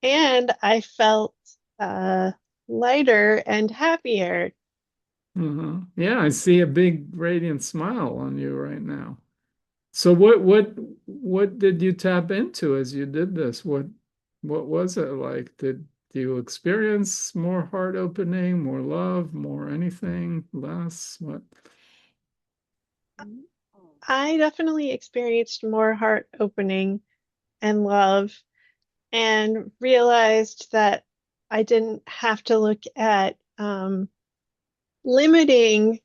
And I felt uh, lighter and happier. Uh-huh. Yeah, I see a big radiant smile on you right now. So what did you tap into as you did this? What was it like? Did you experience more heart opening, more love, more anything, less? What? I definitely experienced more heart opening and love and realized that I didn't have to look at limiting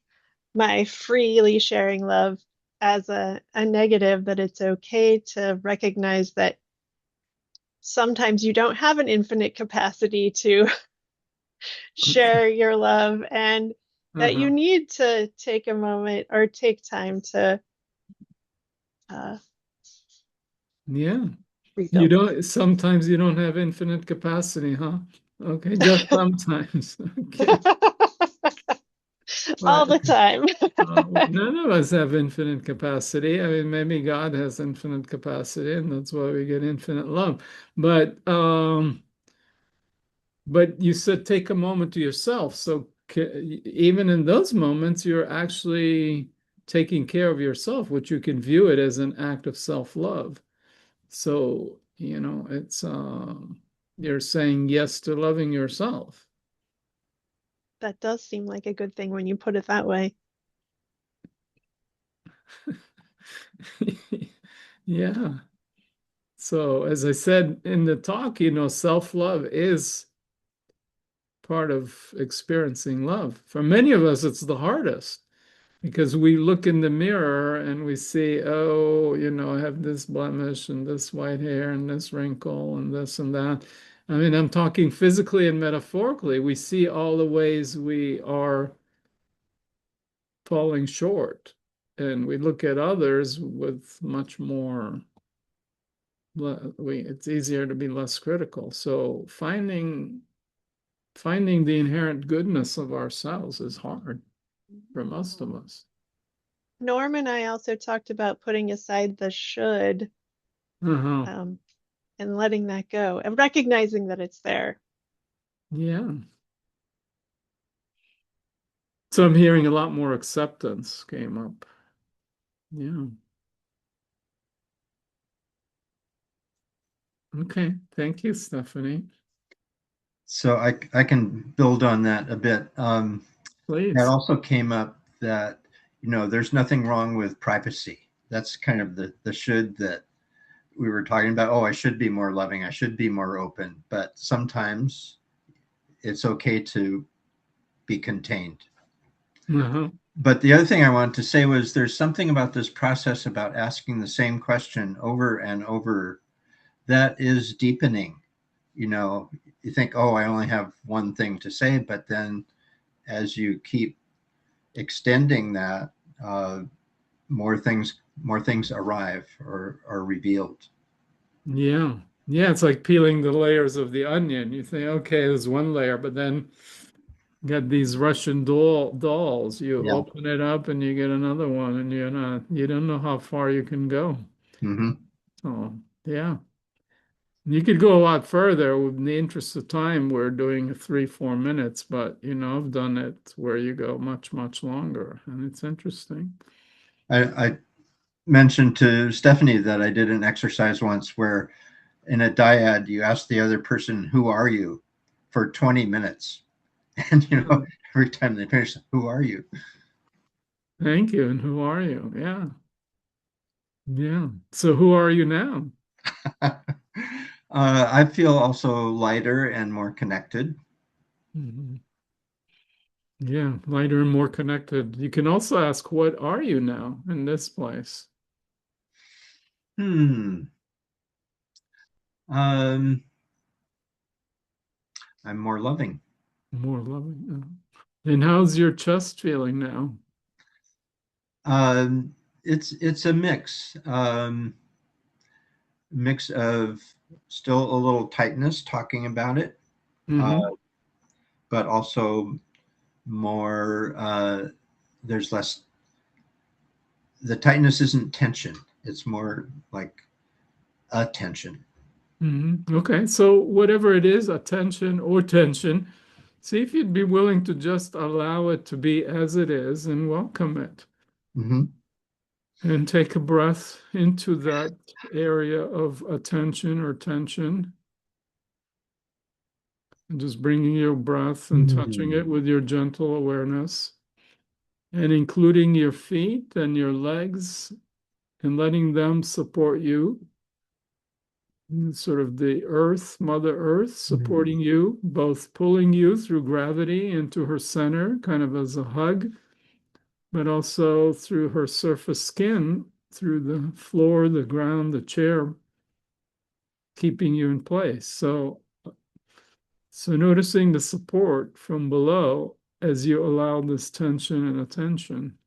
my freely sharing love as a negative, that it's okay to recognize that sometimes you don't have an infinite capacity to Okay. share your love and that you Uh-huh. need to take a moment or take time to uh, Yeah. You refill. don't, sometimes you don't have infinite capacity, huh? Okay, just sometimes. Okay. All But the time. none of us have infinite capacity. I mean, maybe God has infinite capacity, and that's why we get infinite love. But you said take a moment to yourself. So even in those moments, you're actually taking care of yourself, which you can view it as an act of self-love. So, it's you're saying yes to loving yourself. That does seem like a good thing when you put it that way. Yeah. So, as I said in the talk, self-love is part of experiencing love. For many of us, it's the hardest because we look in the mirror and we see, oh, I have this blemish and this white hair and this wrinkle and this and that. I mean, I'm talking physically and metaphorically. We see all the ways we are falling short, and we look at others with much more, it's easier to be less critical. So finding the inherent goodness of ourselves is hard for most of us. Norm and I also talked about putting aside the should, Uh-huh. um, and letting that go and recognizing that it's there. Yeah. So I'm hearing a lot more acceptance came up. Yeah. Okay. Thank you, Stephanie. So I can build on that a bit. That Please. also came up that, there's nothing wrong with privacy. That's kind of the should that we were talking about. Oh, I should be more loving. I should be more open. But sometimes it's okay to be contained. Uh-huh. But the other thing I wanted to say was there's something about this process about asking the same question over and over that is deepening. You think, oh, I only have one thing to say, but then as you keep extending that, more things arrive or are revealed. Yeah. Yeah, it's like peeling the layers of the onion. You think, okay, there's one layer, but then you got these Russian dolls. You Yeah. open it up and you get another one, and you don't know how far you can go. Mm-hmm. Oh, yeah. You could go a lot further. In the interest of time, we're doing 3, 4 minutes, but I've done it where you go much, much longer, and it's interesting. I mentioned to Stephanie that I did an exercise once where in a dyad you ask the other person, who are you, for 20 minutes. And Yeah. every time they finish, who are you? Thank you. And who are you? Yeah. Yeah. So who are you now? I feel also lighter and more connected. Mhm. Yeah, lighter and more connected. You can also ask, what are you now in this place? Hmm. Um, I'm more loving. More loving. And how's your chest feeling now? It's a mix of still a little tightness talking about it, uh, Hmm. but also more. There's less. The tightness isn't tension. It's more like attention. Okay, so whatever it is, attention or tension, see if you'd be willing to just allow it to be as it is and welcome it. Mm-hmm. And take a breath into that area of attention or tension. And just bringing your breath and touching it Mm. with your gentle awareness. And including your feet and your legs and letting them support you. Sort of the earth, Mother Earth, Mm. supporting you, both pulling you through gravity into her center, kind of as a hug, but also through her surface skin, through the floor, the ground, the chair, keeping you in place. So noticing the support from below as you allow this tension and attention.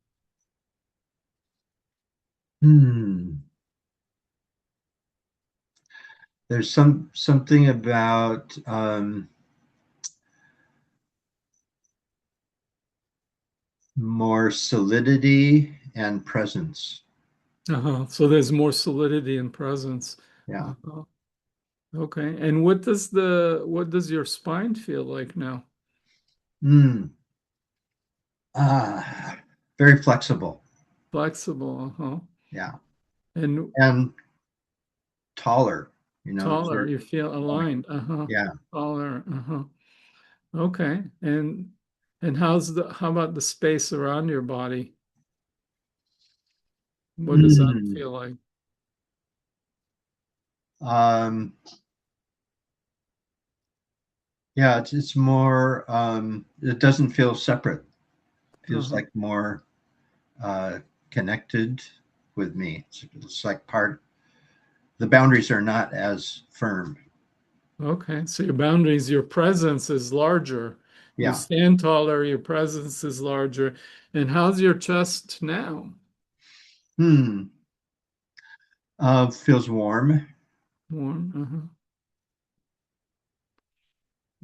Hmm. There's something about more solidity and presence. So there's more solidity and presence. Yeah. Uh-huh. Okay. And what does your spine feel like now? Mm. Ah, very flexible. Flexible, uh-huh. Yeah. And And taller, you know, taller, sort you feel of. aligned, uh-huh. Yeah. Taller, uh-huh. Okay. And how about the space around your body? What does that Hmm. feel like? Um, yeah, it's more, it doesn't feel separate. It feels Uh-huh. like more uh, connected with me. It's like the boundaries are not as firm. Okay. So your boundaries, your presence is larger. You Yeah. stand taller, your presence is larger. And how's your chest now? Hmm. Feels warm. Warm. Uh-huh.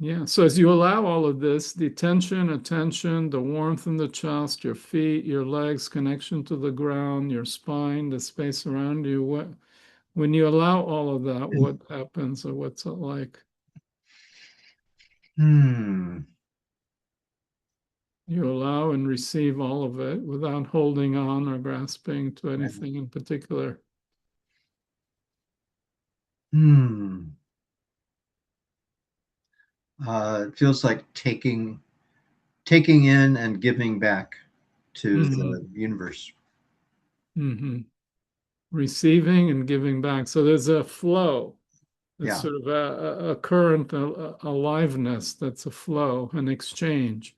Yeah. So as you allow all of this, the tension, attention, the warmth in the chest, your feet, your legs, connection to the ground, your spine, the space around you, when you allow all of that, what happens or what's it like? Hmm. You allow and receive all of it without holding on or grasping to anything in particular. Hmm. It feels like taking in and giving back to Hmm. the universe. Hmm. Receiving and giving back. So there's a flow. It's Yeah. sort of a current, aliveness that's a flow, an exchange.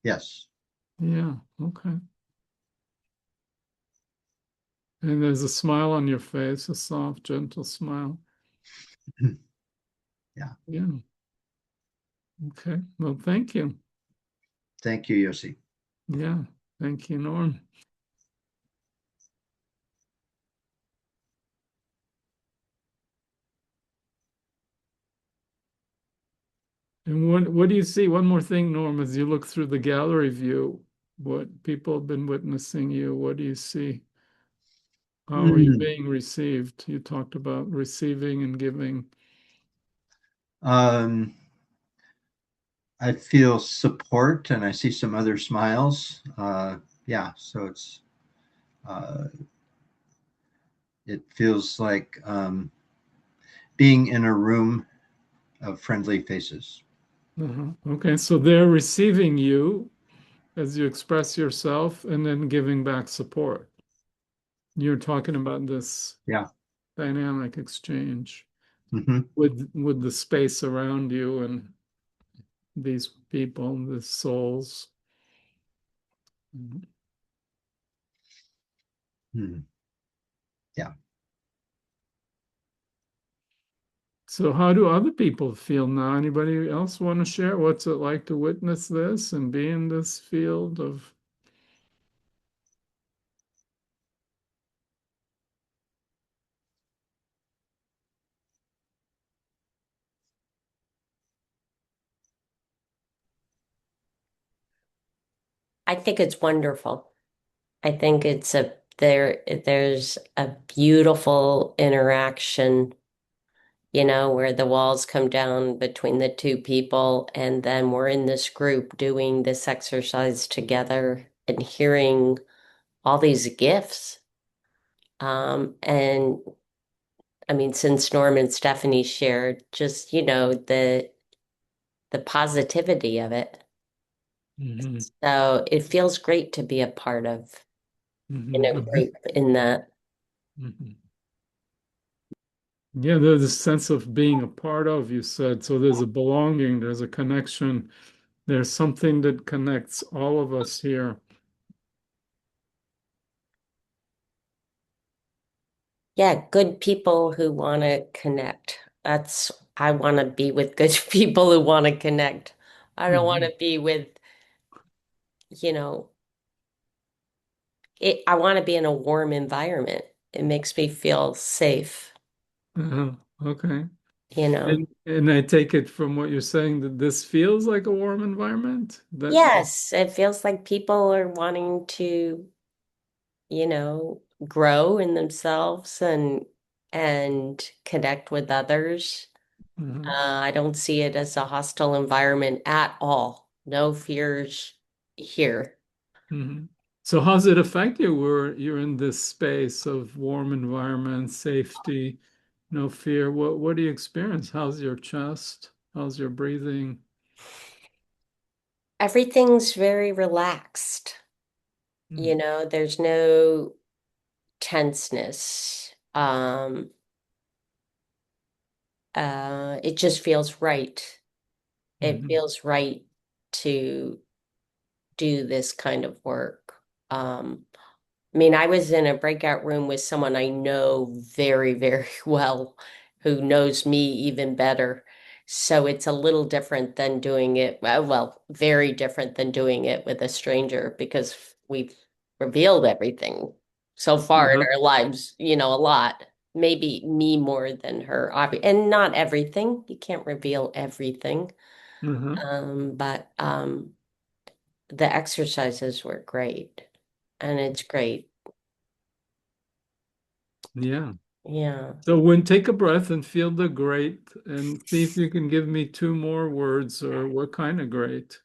Yes. Yeah, okay. And there's a smile on your face, a soft, gentle smile. Yeah. Yeah, okay. Well, thank you. Thank you, Yosi. Yeah, thank you, Norm. And what do you see? One more thing, Norm, as you look through the gallery view, what people have been witnessing you, what do you see? How are you Hmm. being received? You talked about receiving and giving. Um, I feel support and I see some other smiles. Yeah, so uh, it feels like being in a room of friendly faces. Uh-huh. Okay, so they're receiving you as you express yourself and then giving back support. You're talking about this Yeah. dynamic exchange Hmm. with the space around you and these people, the souls. Mhm. Hmm. Yeah. So how do other people feel now? Anybody else want to share? What's it like to witness this and be in this field of I think it's wonderful. I think there's a beautiful interaction, where the walls come down between the two people, and then we're in this group doing this exercise together and hearing all these gifts. And I mean, since Norm and Stephanie shared, just, the positivity of it. Mhm, So it feels great to be a part of in mhm, a group in that. mhm. Yeah, there's a sense of being a part of, you said. So there's a belonging, there's a connection, there's something that connects all of us here. Yeah, good people who want to connect. I want to be with good people who want to connect. I don't want Mhm. to be with, you know, I want to be in a warm environment. It makes me feel safe, Uh-huh. Okay. you know. And I take it from what you're saying that this feels like a warm environment. That Yes, it feels like people are wanting to, grow in themselves and connect with others. uh I don't see it as a hostile environment at all. No fears here. Mhm. So how's it affect you where you're in this space of warm environment, safety, no fear? What do you experience? How's your chest? How's your breathing? Everything's very relaxed. Mm. There's no tenseness. It just feels right. It Mhm. feels right to do this kind of work. I mean, I was in a breakout room with someone I know very, very well, who knows me even better. So it's a little different than doing it, well, very different than doing it with a stranger because we've revealed everything so far in Uh-huh. our lives, a lot. Maybe me more than her, and not everything. You can't reveal everything. Uh-huh. But the exercises were great, and it's great. Yeah. Yeah. So when take a breath and feel the great and see if you can give me two more words or what kind of great.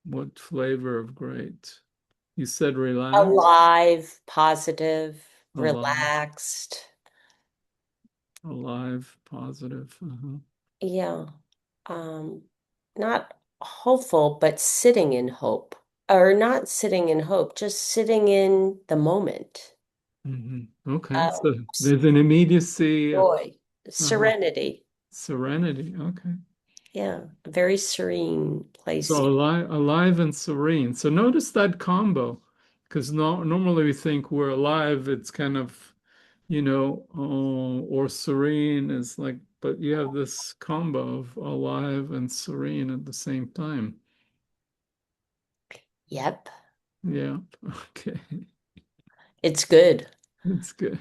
What flavor of great? You said relax, Alive, positive, alive, relaxed. alive, positive. Yeah. Um, Not hopeful, but sitting in hope. Or not sitting in hope, just sitting in the moment. Okay, Uh, so there's an immediacy, Joy, uh serenity. serenity. Okay. Yeah, a very serene place. So alive and serene. So notice that combo, because no, normally we think we're alive, it's kind of, or serene is like, but you have this combo of alive and serene at the same time. Yep, Yeah. Okay. it's good. That's good.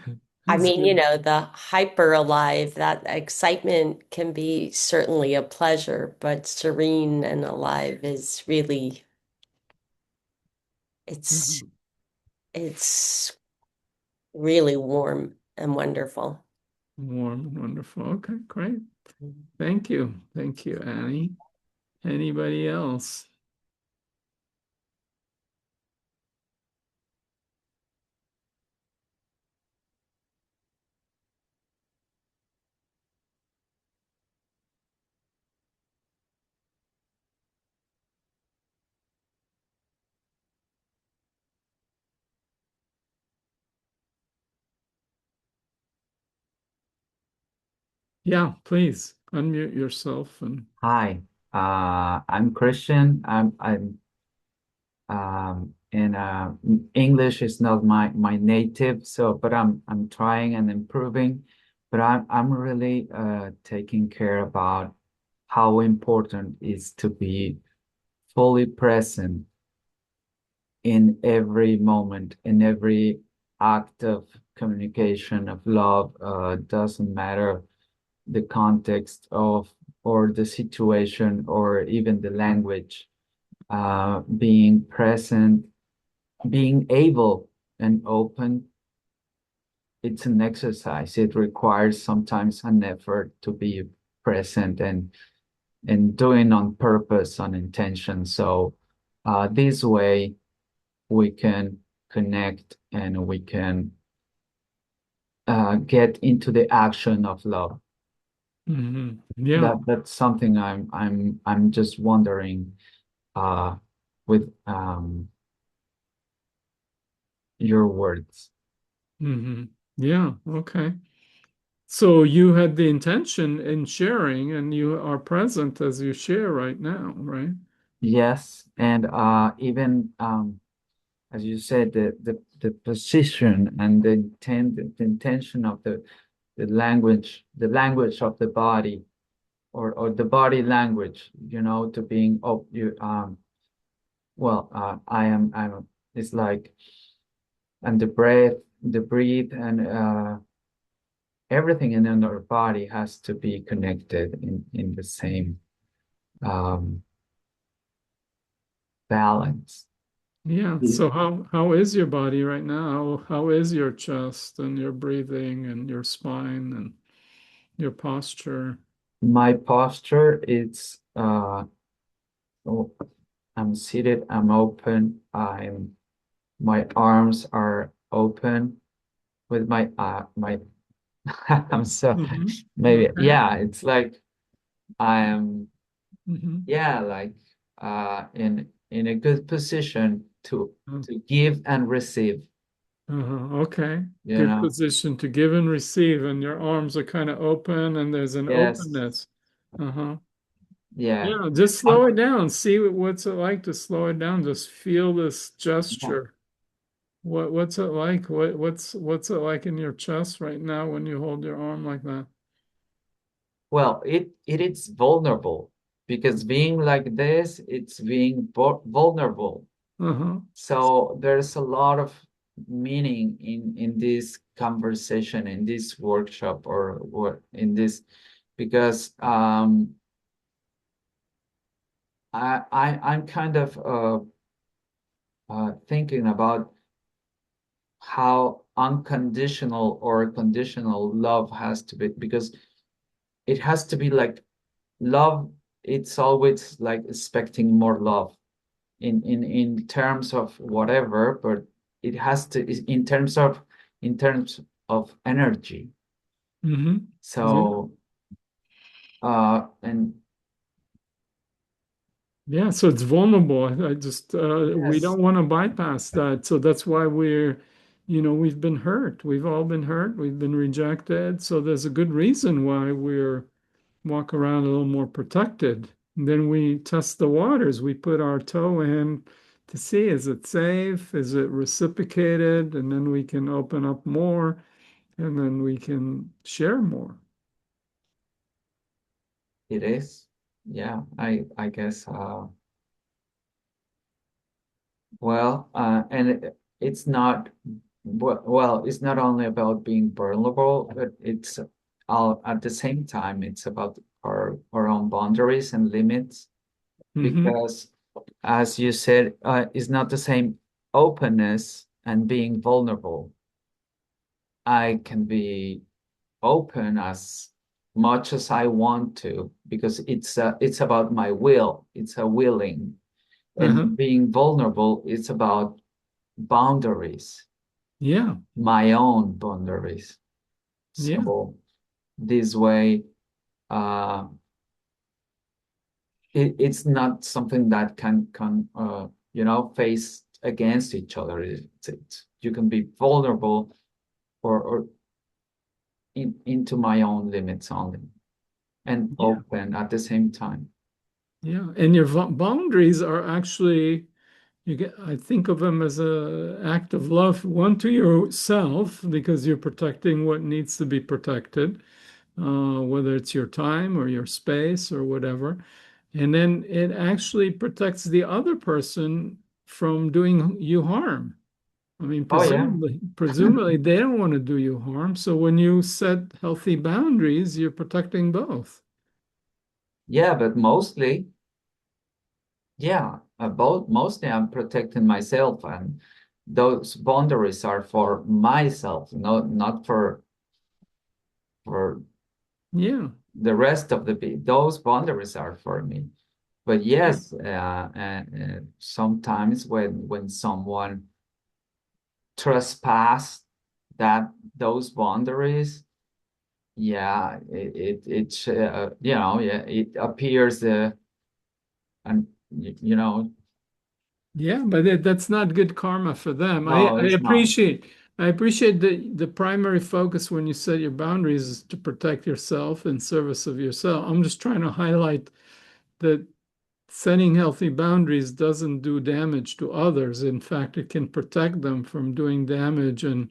I That's mean, good. the hyper alive, that excitement can be certainly a pleasure, but serene and alive is really, it's Mhm. it's really warm and wonderful. Warm and wonderful. Okay, great. Thank you. Thank you, Annie. Anybody else? Yeah, please unmute yourself and Hi, I'm Christian. I'm and English is not my native, so but I'm trying and improving. But I'm really taking care about how important it is to be fully present in every moment, in every act of communication of love. Doesn't matter the context of or the situation or even the language, being present, being able and open. It's an exercise. It requires sometimes an effort to be present and doing on purpose, on intention. So this way we can connect and we can get into the action of love. Yeah. That's something I'm just wondering uh, with your words. Yeah. Okay. So you had the intention in sharing and you are present as you share right now, right? Yes, and even as you said, the position and the intention of the language of the body, or the body language, to being you I'm it's like, and the breathe, and everything in our body has to be connected in the same um, balance. Yeah. So how is your body right now? How is your chest and your breathing and your spine and your posture? my posture, it's oh, I'm seated, I'm open, my arms are open with my I'm so maybe Okay. yeah, it's like I'm Hmm. yeah, like in a good position to give and receive, Okay. you Good know. position to give and receive, and your arms are kind of open, and there's an Yes. openness. Uh-huh. Yeah. Yeah, just slow I'm it down. See what's it like to slow it down. Just feel this yeah. gesture. What's it like? What's it like in your chest right now when you hold your arm like that? Well, it is vulnerable because being like this, it's being vulnerable. Uh-huh. So there's a lot of meaning in this conversation, in this workshop, or in this because I'm kind of thinking about how unconditional or conditional love has to be because it has to be like love. It's always like expecting more love in terms of whatever, but it has to in terms of energy. Mm-hmm. Yeah. So and Yeah, so it's vulnerable. I just we yes, don't want to bypass that. So that's why we've been hurt. We've all been hurt. We've been rejected. So there's a good reason why we're walk around a little more protected. And then we test the waters. We put our toe in to see, is it safe? Is it reciprocated? And then we can open up more, and then we can share more. it is. Yeah, I guess well, and it's not well, it's not only about being vulnerable, but it's all at the same time, it's about our own boundaries and limits Mm-hmm. because, as you said, it's not the same openness and being vulnerable. I can be open as much as I want to because it's about my will. It's a willing, Uh-huh. and being vulnerable is about boundaries, Yeah. my own boundaries. Yeah. So this way, uh, it's not something that can face against each other. You can be vulnerable or into my own limits only and Yeah. open at the same time. Yeah. And your boundaries are actually I think of them as a act of love, one to yourself, because you're protecting what needs to be protected, whether it's your time or your space or whatever. And then it actually protects the other person from doing you harm. I mean, Oh yeah, presumably they don't want to do you harm. So when you set healthy boundaries, you're protecting both. yeah, but mostly, yeah, both mostly I'm protecting myself, and those boundaries are for myself, not for Yeah. the rest of the people. Those boundaries are for me. But Yeah. yes, sometimes when someone trespass those boundaries, yeah, yeah, it appears and you know, Yeah, but that's not good karma for them. I, no, I it's not. appreciate I appreciate the primary focus when you set your boundaries is to protect yourself in service of yourself. I'm just trying to highlight that setting healthy boundaries doesn't do damage to others. In fact, it can protect them from doing damage and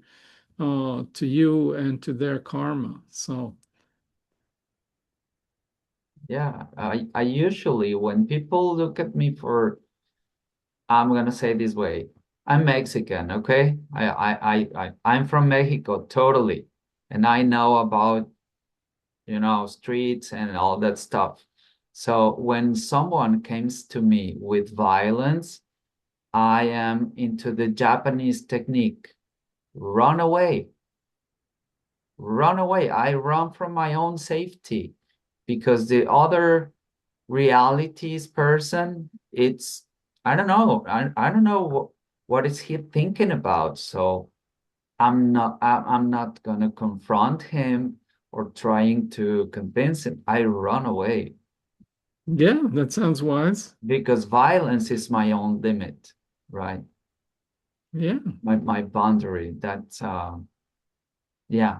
to you and to their karma. So, Yeah, I usually when people look at me for, I'm gonna say it this way, I'm Mexican, okay? I'm from Mexico, totally, and I know about streets and all that stuff. So when someone comes to me with violence, I am into the Japanese technique. Run away. Run away. I run from my own safety. because the other realities person, it's I don't know. I don't know what is he thinking about. So I'm not gonna confront him or trying to convince him. I run away Yeah, that sounds wise. because violence is my own limit, right? Yeah, My boundary. Yeah,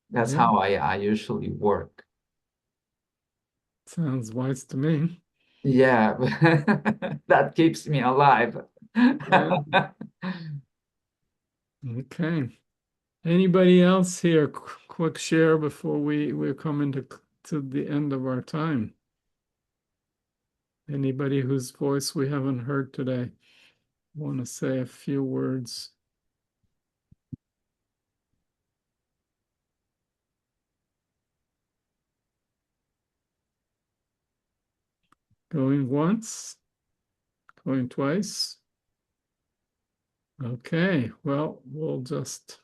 that's yeah, how I usually work. sounds wise to me. Yeah, that keeps me alive. Yeah. Okay. Anybody else here? Quick share before we're coming to the end of our time. Anybody whose voice we haven't heard today want to say a few words? Going once, going twice. Okay, well, we'll just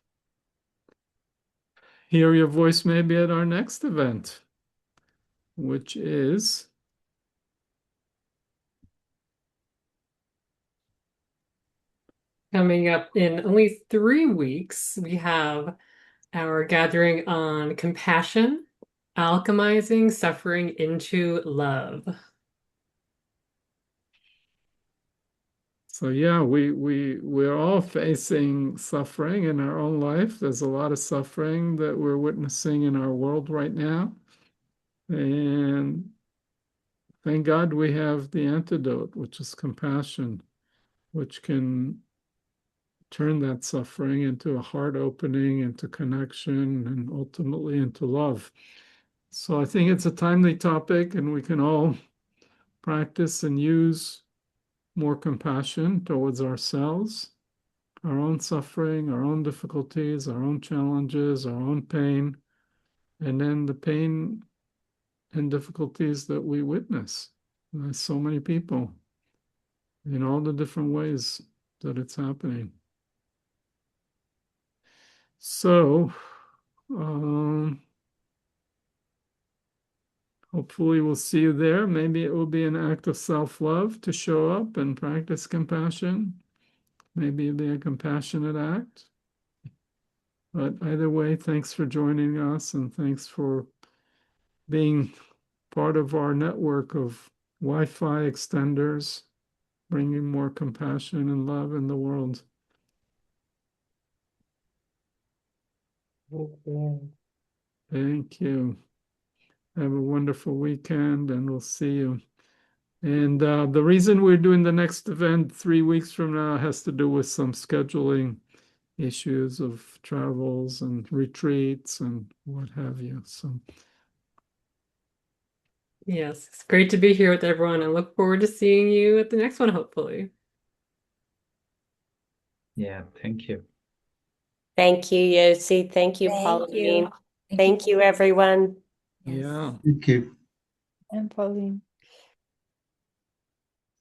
hear your voice maybe at our next event, which is Coming up in only 3 weeks, we have our gathering on compassion, alchemizing suffering into love. so yeah, we're all facing suffering in our own life. There's a lot of suffering that we're witnessing in our world right now. And thank God we have the antidote, which is compassion, which can turn that suffering into a heart opening, into connection, and ultimately into love. So I think it's a timely topic, and we can all practice and use more compassion towards ourselves, our own suffering, our own difficulties, our own challenges, our own pain, and then the pain and difficulties that we witness. There's so many people in all the different ways that it's happening. So, um, hopefully, we'll see you there. Maybe it will be an act of self-love to show up and practice compassion. Maybe it'll be a compassionate act. But either way, thanks for joining us and thanks for being part of our network of Wi-Fi extenders, bringing more compassion and love in the world. Thank you. Have a wonderful weekend, and we'll see you. And the reason we're doing the next event 3 weeks from now has to do with some scheduling issues of travels and retreats and what have you. So, Yes, it's great to be here with everyone and look forward to seeing you at the next one, hopefully. Yeah, thank you. Thank you, Yosi. Thank you, Thank you. Pauline. Thank you, everyone. Yes. yeah. Thank you. And Pauline.